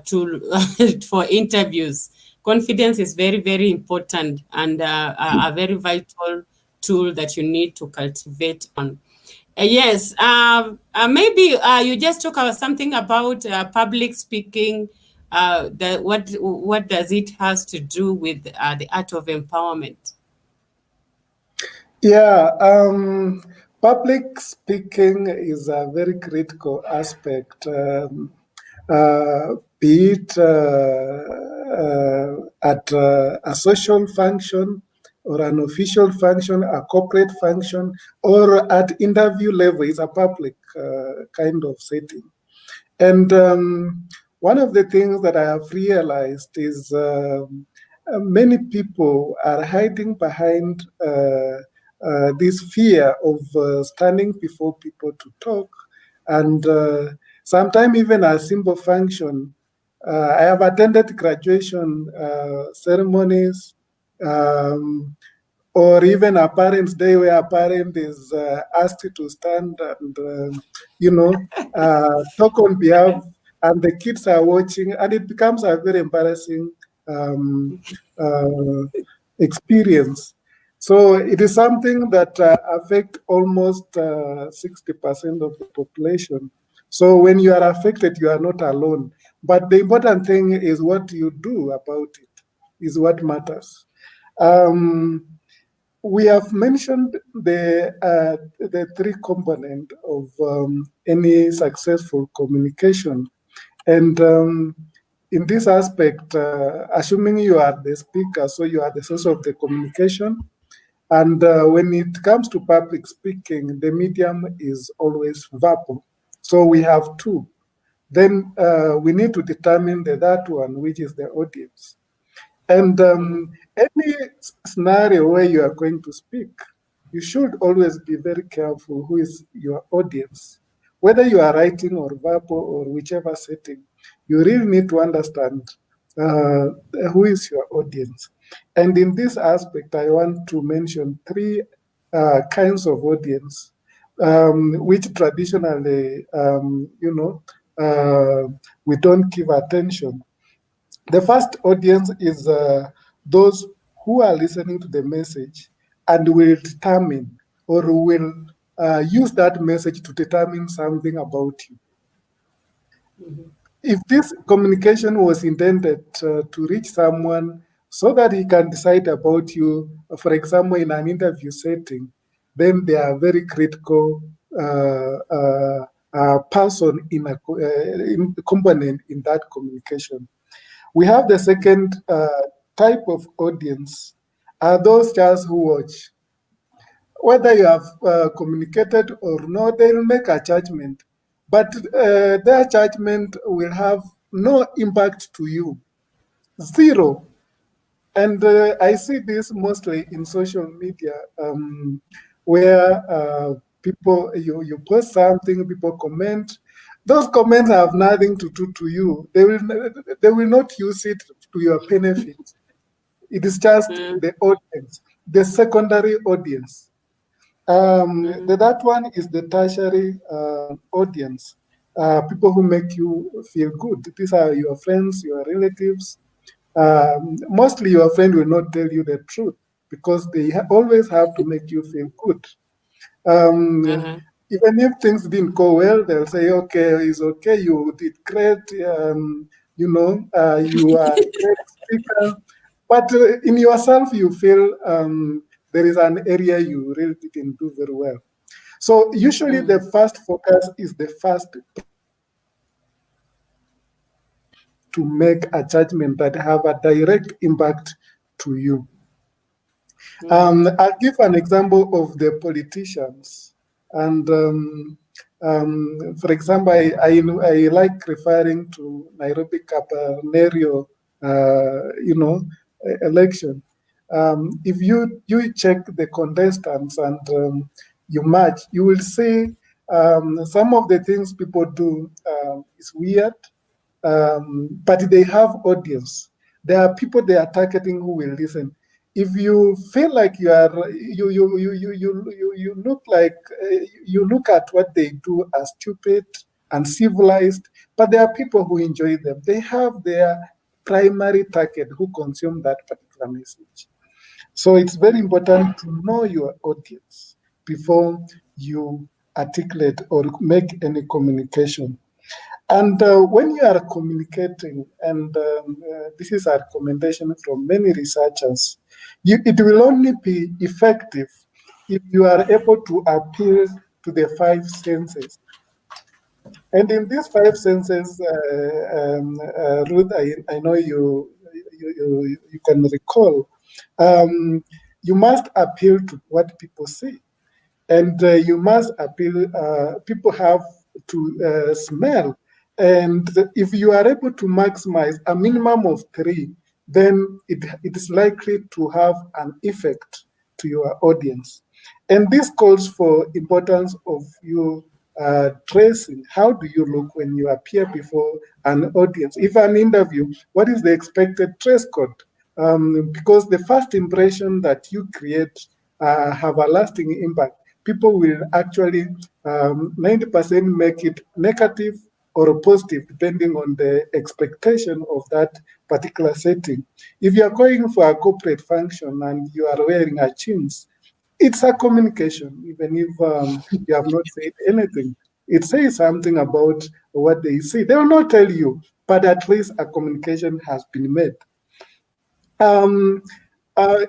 for interviews. Confidence is very, very important and a very vital tool that you need to cultivate on. Yes, maybe you just talk about something about public speaking. What does it has to do with the art of empowerment? Yeah, public speaking is a very critical aspect. Be it at a social function or an official function, a corporate function, or at interview level, is a public kind of setting. And one of the things that I have realized is many people are hiding behind this fear of standing before people to talk. And sometimes even a simple function. I have attended graduation ceremonies, or even a parent's day where a parent is asked to stand and, talk on behalf, and the kids are watching, and it becomes a very embarrassing experience. So it is something that affects almost 60% of the population. So when you are affected, you are not alone. But the important thing is what you do about it is what matters. We have mentioned the three components of any successful communication. And in this aspect, assuming you are the speaker, so you are the source of the communication, and when it comes to public speaking, the medium is always verbal. So we have two. Then we need to determine the third one, which is the audience. And any scenario where you are going to speak, you should always be very careful who is your audience. Whether you are writing or verbal or whichever setting, you really need to understand who is your audience. And in this aspect, I want to mention three kinds of audience, which traditionally, we don't give attention. The first audience is those who are listening to the message and will determine or will use that message to determine something about you. If this communication was intended to reach someone so that he can decide about you, for example, in an interview setting, then they are very critical person in a component in that communication. We have the second type of audience, are those just who watch. Whether you have communicated or not, they will make a judgment, but their judgment will have no impact to you, zero. And I see this mostly in social media, where people, you post something, people comment. Those comments have nothing to do to you. They will not use it to your benefit. It is just the audience, the secondary audience. That one is the tertiary audience, people who make you feel good. These are your friends, your relatives. Mostly your friend will not tell you the truth because they always have to make you feel good. Even if things didn't go well, they'll say, okay, it's okay, you did great, you are a great speaker. But in yourself, you feel there is an area you really didn't do very well. So usually the first focus is the first to make a judgment that have a direct impact to you. I'll give an example of the politicians. And for example, I like referring to Nairobi Cabernet, election. If you check the contestants and you match, you will see some of the things people do is weird, but they have audience. There are people they are targeting who will listen. If you feel like you look like you look at what they do as stupid and civilized, but there are people who enjoy them. They have their primary target who consume that particular message. So it's very important to know your audience before you articulate or make any communication. And when you are communicating, and this is a recommendation from many researchers, it will only be effective if you are able to appeal to the five senses. And in these five senses, Ruth, I know you can recall, you must appeal to what people say. And you must appeal, people have to smell. And if you are able to maximize a minimum of 3, then it is likely to have an effect to your audience. And this calls for importance of you tracing. How do you look when you appear before an audience? If an interview, what is the expected dress code? Because the first impression that you create have a lasting impact. People will actually 90% make it negative or positive, depending on the expectation of that particular setting. If you are going for a corporate function and you are wearing a jeans, it's a communication, even if you have not said anything. It says something about what they see. They will not tell you, but at least a communication has been made.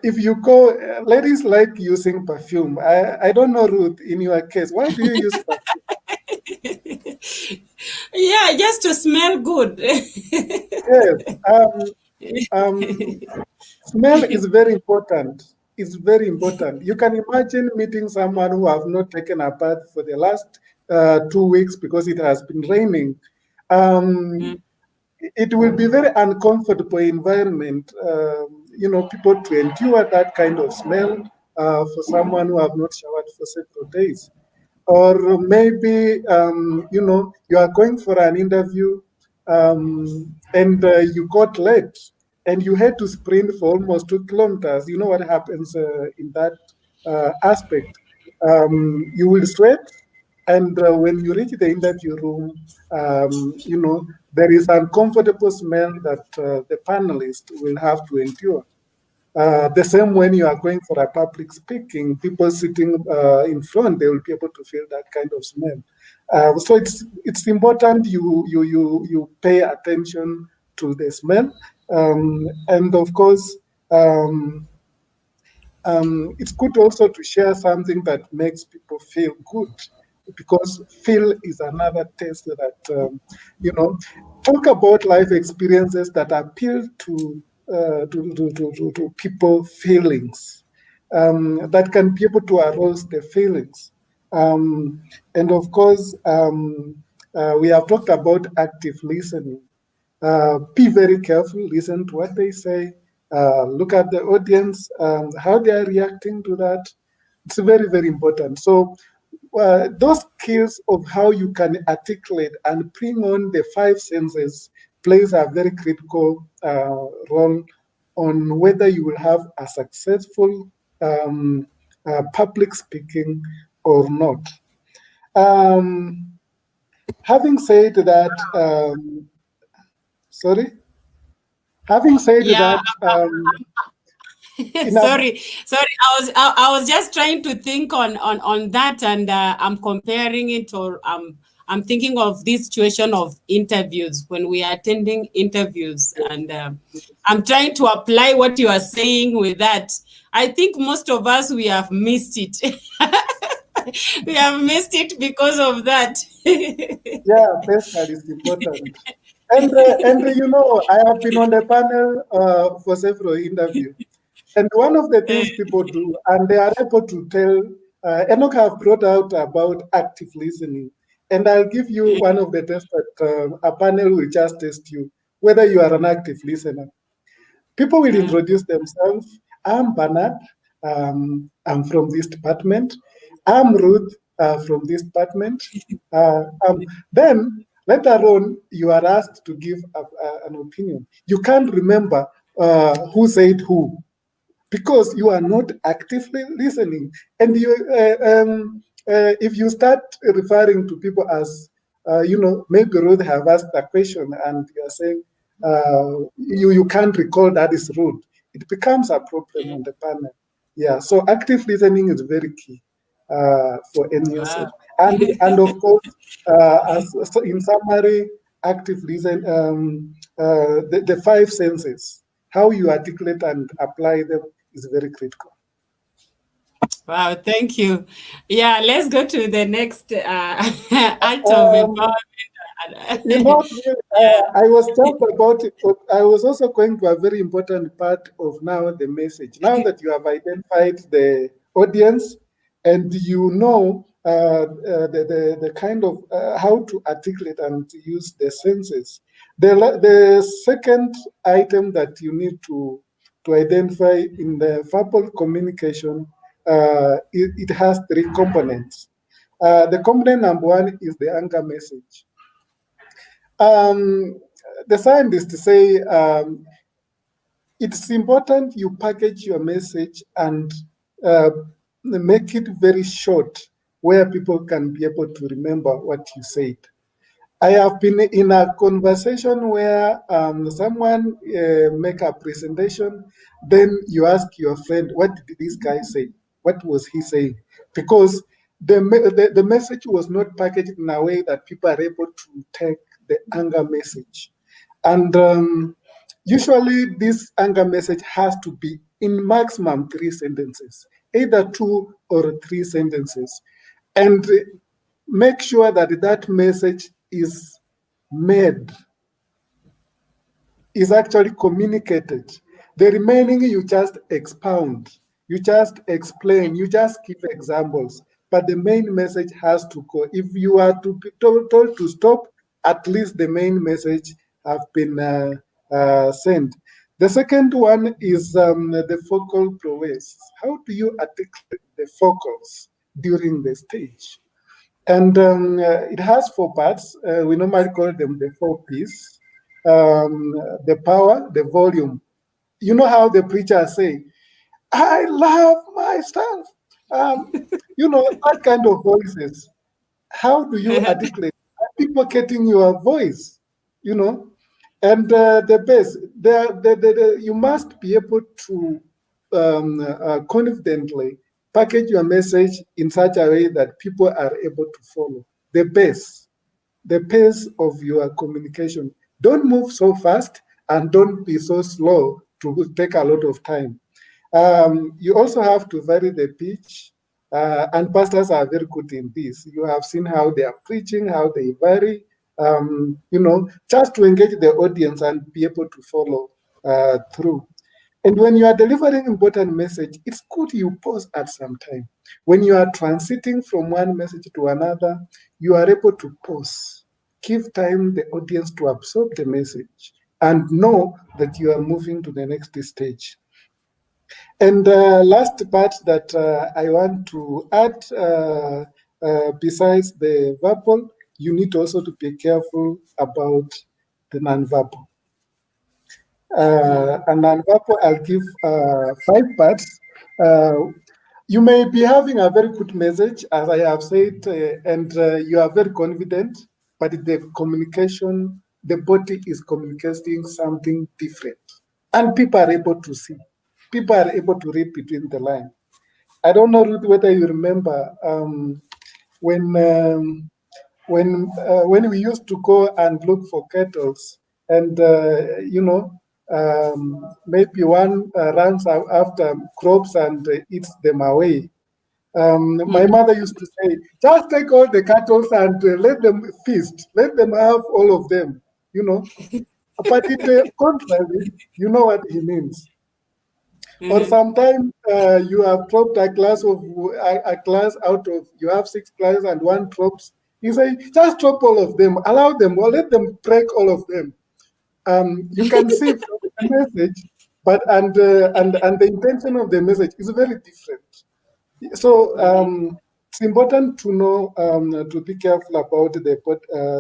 If you go, ladies like using perfume. I don't know, Ruth, in your case, why do you use perfume? Yeah, just to smell good. Yes. Smell is very important. It's very important. You can imagine meeting someone who have not taken a bath for the last 2 weeks because it has been raining. It will be very uncomfortable environment, people to endure that kind of smell for someone who have not showered for several days. Or maybe, you are going for an interview and you got late and you had to sprint for almost 2 kilometers. You know what happens in that aspect? You will sweat, And when you reach the interview room, there is uncomfortable smell that the panelist will have to endure. The same when you are going for a public speaking, people sitting in front, they will be able to feel that kind of smell. So it's important you pay attention to the smell, and of course. It's good also to share something that makes people feel good, because feel is another test that, talk about life experiences that appeal to people feelings, that can be able to arouse the feelings. And of course, we have talked about active listening. Be very careful, listen to what they say, look at the audience, how they are reacting to that. It's very, very important. So those skills of how you can articulate and bring on the five senses plays a very critical role on whether you will have a successful public speaking or not. Having said that, sorry? Having said Yeah. that, Sorry. I was just trying to think on that, and I'm comparing it, or I'm thinking of this situation of interviews when we are attending interviews, and I'm trying to apply what you are saying with that. I think most of us, we have missed it. We have missed it because of that. yeah, personal is important. And I have been on the panel for several interviews. And one of the things people do, and they are able to tell, Enoch have brought out about active listening. And I'll give you one of the tests that a panel will just test you, whether you are an active listener. People will introduce themselves. I'm Bernard. I'm from this department. I'm Ruth from this department. Then, later on, you are asked to give an opinion. You can't remember who said who, because you are not actively listening. And if you start referring to people as, maybe Ruth have asked a question and you are saying you can't recall that is rude, it becomes a problem on the panel. Yeah, so active listening is very key for NUSF. And of course, so in summary, active listen, the five senses, how you articulate and apply them is very critical. Wow, thank you. Yeah, let's go to the next act of empowerment. I was talking about it, but I was also going to a very important part of now the message. Now that you have identified the audience and you know the kind of how to articulate and to use the senses, the second item that you need to identify in the verbal communication, it has three components. The component number one is the anchor message. The scientists say it's important you package your message and make it very short, where people can be able to remember what you said. I have been in a conversation where someone make a presentation, then you ask your friend, what did this guy say? What was he saying? Because the message was not packaged in a way that people are able to take the anger message. And usually this anger message has to be in maximum 3 sentences, either 2 or 3 sentences. And make sure that that message is made, is actually communicated. The remaining, you just expound, you just explain, you just give examples. But the main message has to go. If you are to be told to stop, at least the main message have been sent. The second one is the focal prowess. How do you articulate the focals during the stage? And it has 4 parts. We normally call them the 4 P's. The power, the volume. You know how the preachers say, I love myself. That kind of voices. how do you articulate? Are people getting your voice? You know, and the best, you must be able to confidently package your message in such a way that people are able to follow the pace of your communication. Don't move so fast and don't be so slow to take a lot of time. You also have to vary the pitch, and pastors are very good in this. You have seen how they are preaching, how they vary, just to engage the audience and be able to follow through. And when you are delivering important message, it's good you pause at some time. When you are transiting from one message to another, you are able to pause. Give time the audience to absorb the message and know that you are moving to the next stage. And last part that I want to add, besides the verbal, you need also to be careful about the nonverbal. And nonverbal, I'll give 5 parts. You may be having a very good message, as I have said, and you are very confident, but the communication, the body is communicating something different. And people are able to see. People are able to read between the lines. I don't know, Ruth, whether you remember when we used to go and look for kettles, and maybe one runs after crops and eats them away. My mother used to say, just take all the cattle and let them feast, let them have all of them, But in the contrary, you know what he means. Or sometimes you have dropped a class out of, you have 6 classes and one drops. You say, just drop all of them, allow them, or let them break all of them. You can see from the message, but and the intention of the message is very different. So it's important to know, to be careful about the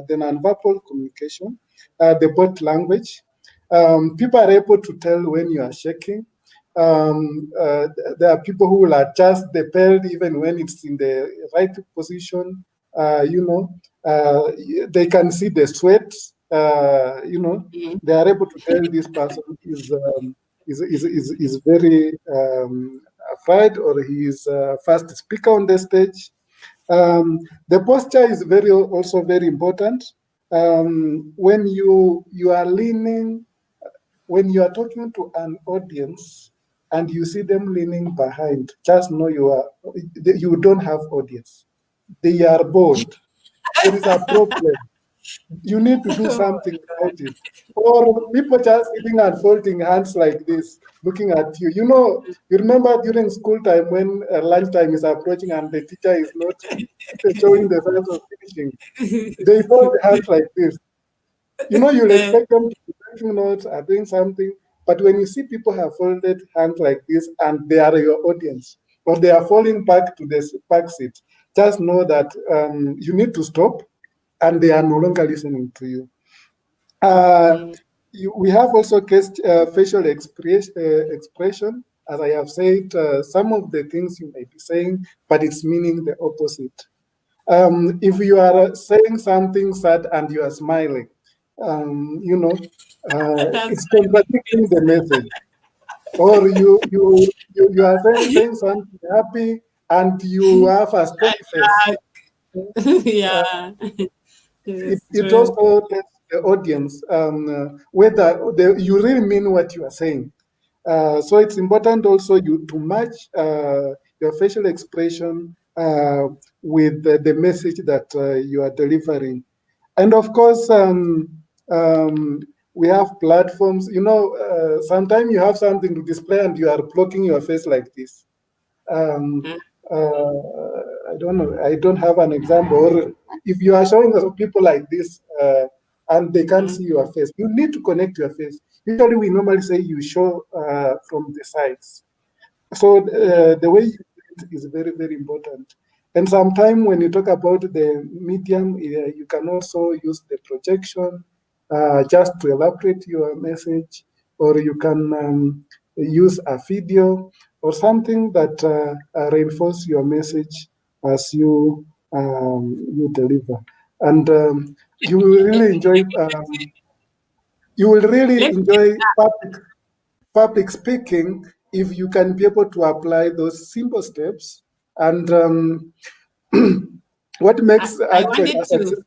nonverbal communication, the body language. People are able to tell when you are shaking. There are people who will adjust the belt even when it's in the right position. They can see the sweat. They are able to tell this person is very afraid, or he is a fast speaker on the stage. The posture is also very important. When you are leaning, when you are talking to an audience and you see them leaning behind, just know you don't have audience. They are bored. There is a problem. You need to do something about it. Or people just sitting and folding hands like this, looking at you. You remember during school time when lunchtime is approaching and the teacher is not showing the signs of finishing. They fold the hands like this. You'll expect them to be taking notes or doing something, but when you see people have folded hands like this and they are your audience, or they are falling back to the back seat, just know that you need to stop, and they are no longer listening to you. We have also facial expression. As I have said, some of the things you may be saying, but it's meaning the opposite. If you are saying something sad and you are smiling, it's contradicting the message. Or you are saying something happy and you have a strong face. Yeah. It also tells the audience whether you really mean what you are saying. So it's important also to match your facial expression with the message that you are delivering. And of course, we have platforms. Sometimes you have something to display and you are blocking your face like this. I don't know. I don't have an example. Or if you are showing people like this and they can't see your face, you need to connect your face. Usually, we normally say you show from the sides. So the way you do it is very, very important. And sometimes when you talk about the medium, you can also use the projection just to elaborate your message, or you can use a video or something that reinforce your message as you you deliver, and you will really enjoy. You will really enjoy public speaking if you can be able to apply those simple steps. And what makes I actually wanted to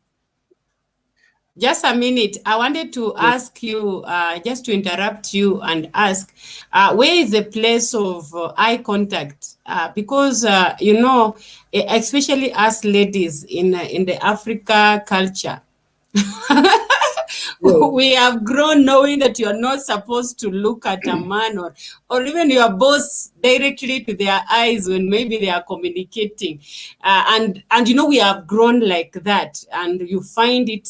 just a minute. I wanted to ask you, just to interrupt you and ask, where is the place of eye contact? Because you know, especially us ladies in the Africa culture. We have grown knowing that you are not supposed to look at a man or even your boss directly to their eyes when maybe they are communicating, and you know, we have grown like that, and you find it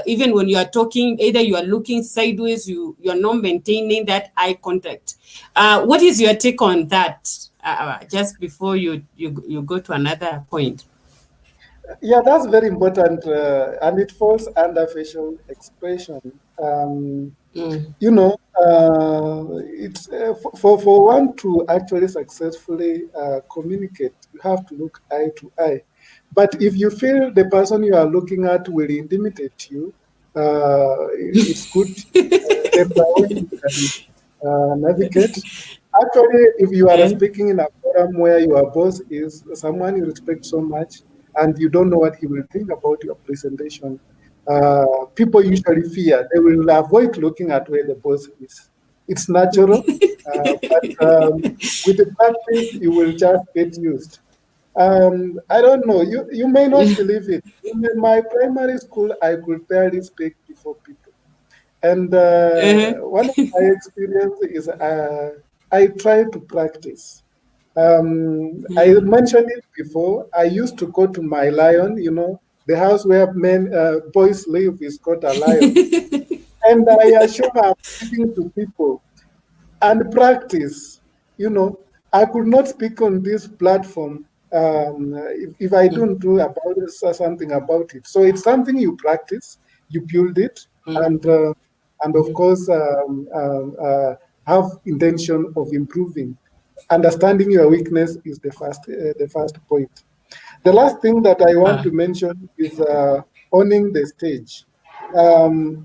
even when you are talking, either you are looking sideways, you're not maintaining that eye contact. What is your take on that? Just before you go to another point. Yeah, that's very important, and it falls under facial expression. You know, it's for one to actually successfully communicate, you have to look eye to eye. But if you feel the person you are looking at will intimidate you, it's good. There's a way you can navigate. Actually, if you are speaking in a forum where your boss is someone you respect so much, and you don't know what he will think about your presentation, people usually fear. They will avoid looking at where the boss is. It's natural, but with the practice, you will just get used. I don't know. You may not believe it. In my primary school, I could barely speak before people. And one of my experiences is I try to practice. I mentioned it before. I used to go to my lion, you know, the house where boys live is called a lion. And I assume I'm speaking to people and practice. You know, I could not speak on this platform if I don't do something about it. So it's something you practice, you build it, and of course have intention of improving. Understanding your weakness is the first point. The last thing that I want to mention is owning the stage.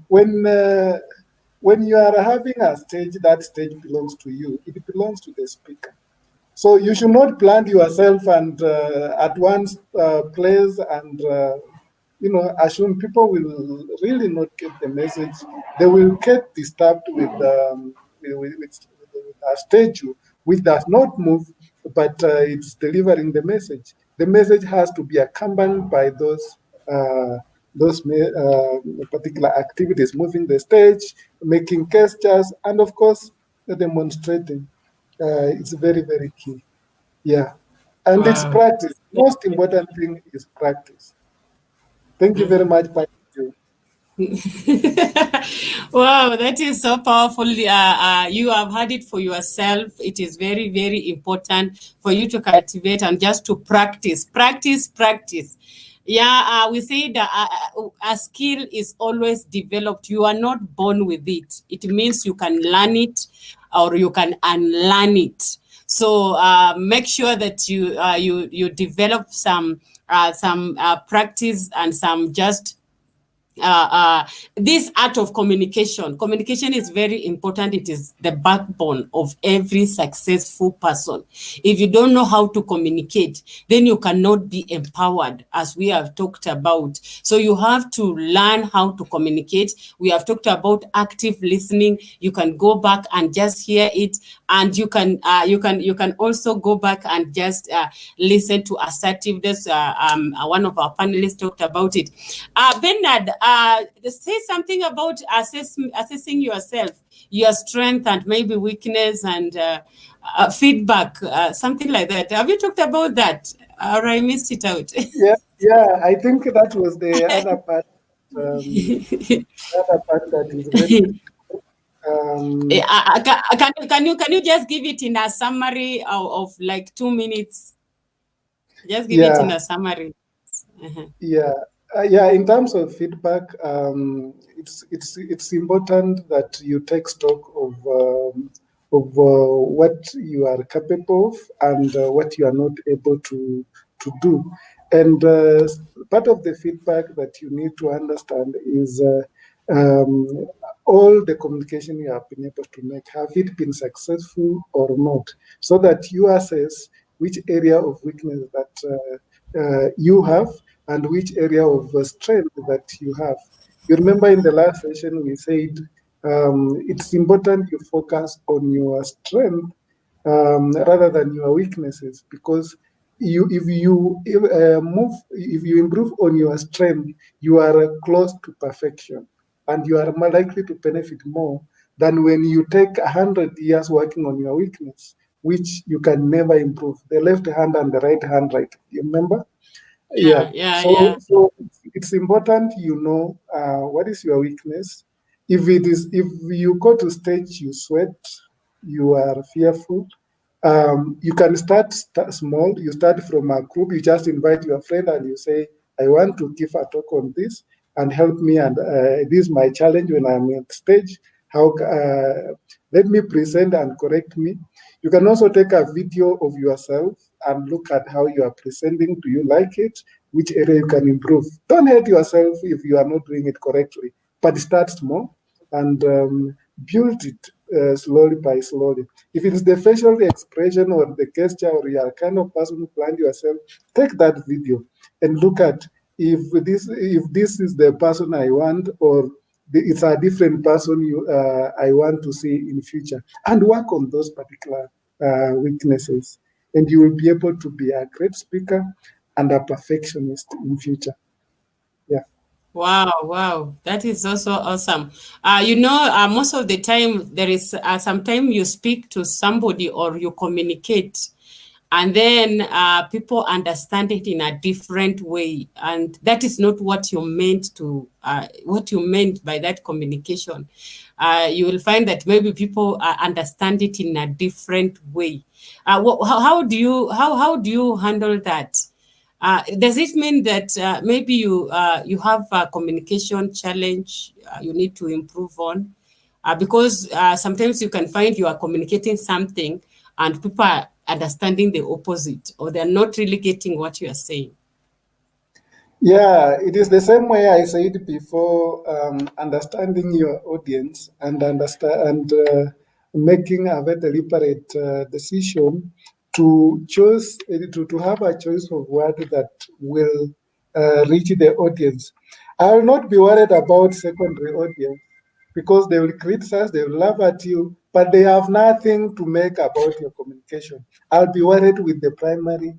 When you are having a stage, that stage belongs to you. It belongs to the speaker. So you should not plant yourself and at once place and assume people will really not get the message. They will get disturbed with a statue which does not move, but it's delivering the message. The message has to be accompanied by those particular activities, moving the stage, making gestures, and of course, demonstrating. It's very, very key. Yeah. And it's practice. Most important thing is practice. Thank you very much. Wow, that is so powerful. You have had it for yourself. It is very, very important for you to cultivate and just to practice. Yeah, we say that a skill is always developed. You are not born with it. It means you can learn it or you can unlearn it. So make sure that you develop some practice and some just this art of communication. Communication is very important. It is the backbone of every successful person. If you don't know how to communicate, then you cannot be empowered, as we have talked about. So you have to learn how to communicate. We have talked about active listening. You can go back and just hear it, and you can also go back and just listen to assertiveness. One of our panelists talked about it. Bernard, say something about assessing yourself, your strength and maybe weakness, and feedback, something like that. Have you talked about that, or I missed it out? Yeah. I think that was the other part. That is very. Can you just give it in a summary of like 2 minutes? Just give it in a summary. Yeah. In terms of feedback, it's important that you take stock of what you are capable of and what you are not able to do. And part of the feedback that you need to understand is all the communication you have been able to make, have it been successful or not, so that you assess which area of weakness that you have and which area of strength that you have. You remember in the last session we said it's important you focus on your strength rather than your weaknesses, because if you improve on your strength, you are close to perfection, and you are more likely to benefit more than when you take 100 years working on your weakness, which you can never improve. The left hand and the right hand, right? You remember? Yeah. So it's important you know what is your weakness. If you go to stage, you sweat, you are fearful. You can start small. You start from a group. You just invite your friend and you say, "I want to give a talk on this and help me. And this is my challenge when I'm on stage. How let me present and correct me." You can also take a video of yourself and look at how you are presenting. Do you like it? Which area you can improve? Don't hate yourself if you are not doing it correctly, but start small and build it slowly by slowly. If it's the facial expression or the gesture, or you are kind of person who planned yourself, take that video and look at if this is the person I want, or it's a different person I want to see in future, and work on those particular weaknesses, and you will be able to be a great speaker and a perfectionist in future. Yeah. Wow, that is also awesome. Most of the time there is sometimes you speak to somebody or you communicate, and then people understand it in a different way, and that is not what you meant by that communication. You will find that maybe people understand it in a different way. How do you handle that? Does it mean that maybe you have a communication challenge you need to improve on? Because sometimes you can find you are communicating something and people are understanding the opposite, or they're not really getting what you are saying. Yeah, it is the same way I said before. Understanding your audience and making a very deliberate decision to choose to have a choice of word that will reach the audience. I will not be worried about secondary audience, because they will criticize, they will laugh at you, but they have nothing to make about your communication. I'll be worried with the primary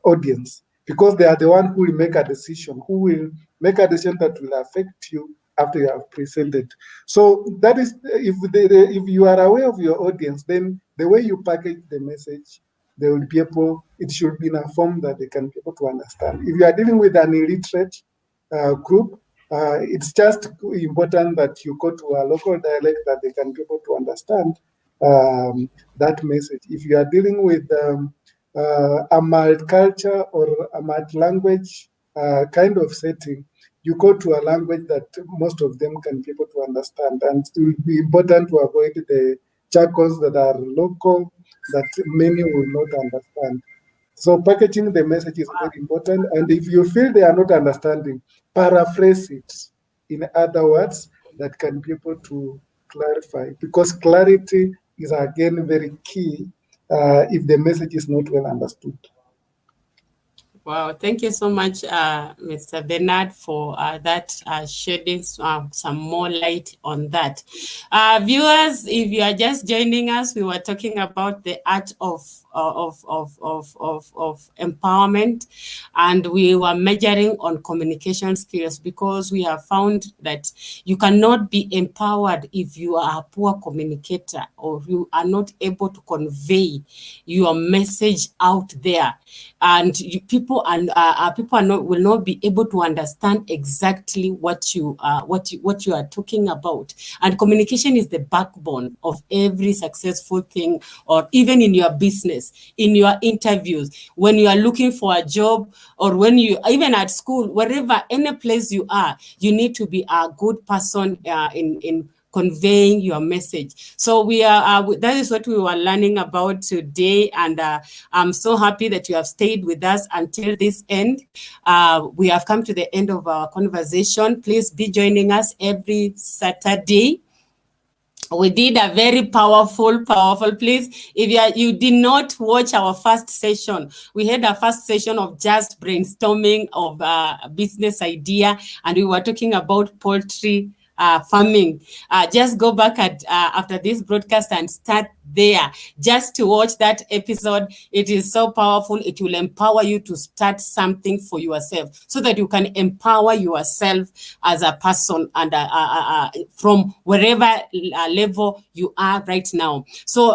audience, because they are the one who will make a decision, that will affect you after you have presented. So that is, if you are aware of your audience, then the way you package the message, they will be able, it should be in a form that they can be able to understand. If you are dealing with an illiterate group, it's just important that you go to a local dialect that they can be able to understand that message. If you are dealing with a multicultural or a multi-language kind of setting, you go to a language that most of them can be able to understand. And it will be important to avoid the jargons that are local that many will not understand. So packaging the message is very important. And if you feel they are not understanding, paraphrase it in other words that can be able to clarify, because clarity is again very key if the message is not well understood. Wow, thank you so much, Mr. Bernard, for that shedding some more light on that. Viewers, if you are just joining us, we were talking about the art of empowerment, and we were measuring on communication skills, because we have found that you cannot be empowered if you are a poor communicator, or you are not able to convey your message out there, and people will not be able to understand exactly what you are talking about. And communication is the backbone of every successful thing, or even in your business, in your interviews, when you are looking for a job, or when you even at school, wherever, any place you are, you need to be a good person in conveying your message. So we are that is what we were learning about today, and I'm so happy that you have stayed with us until this end. We have come to the end of our conversation. Please be joining us every Saturday. We did a very powerful, please. If you did not watch our first session, we had a first session of just brainstorming of a business idea, and we were talking about poultry farming. Just go back after this broadcast and start there just to watch that episode. It is so powerful. It will empower you to start something for yourself so that you can empower yourself as a person and from wherever level you are right now. So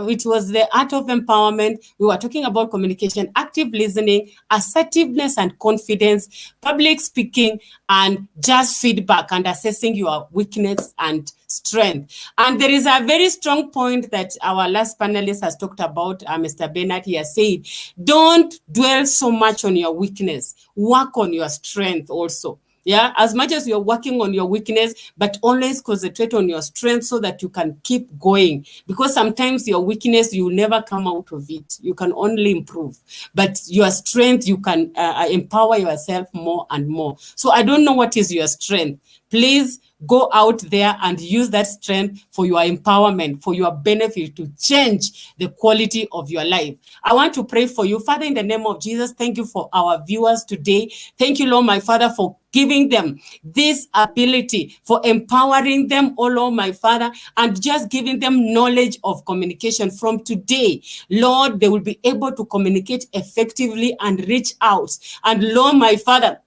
it was the art of empowerment. We were talking about communication, active listening, assertiveness and confidence, public speaking, and just feedback and assessing your weakness and strength. And there is a very strong point that our last panelist has talked about, Mr. Bernard. He has said, don't dwell so much on your weakness. Work on your strength also. Yeah, as much as you're working on your weakness, but always concentrate on your strength so that you can keep going. Because sometimes your weakness, you will never come out of it. You can only improve. But your strength, you can empower yourself more and more. So I don't know what is your strength. Please go out there and use that strength for your empowerment, for your benefit, to change the quality of your life. I want to pray for you. Father, in the name of Jesus, thank you for our viewers today. Thank you, Lord, my Father, for giving them this ability, for empowering them, oh Lord, my Father, and just giving them knowledge of communication. From today, Lord, they will be able to communicate effectively and reach out. And Lord, my Father,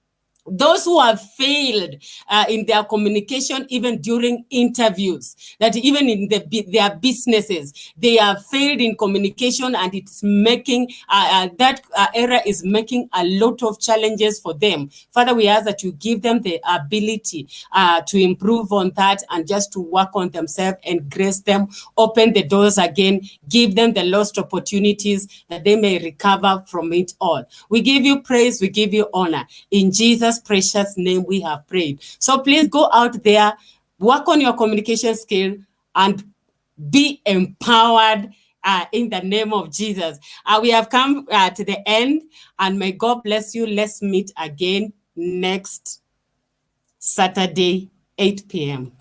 those who have failed in their communication, even during interviews, that even in their businesses, they have failed in communication, and it's making, that era is making a lot of challenges for them. Father, we ask that you give them the ability to improve on that and just to work on themselves and grace them, open the doors again, give them the lost opportunities that they may recover from it all. We give you praise, we give you honor. In Jesus' precious name we have prayed. So please go out there, work on your communication skill, and be empowered in the name of Jesus. We have come to the end, and may God bless you. Let's meet again next Saturday, 8 p.m.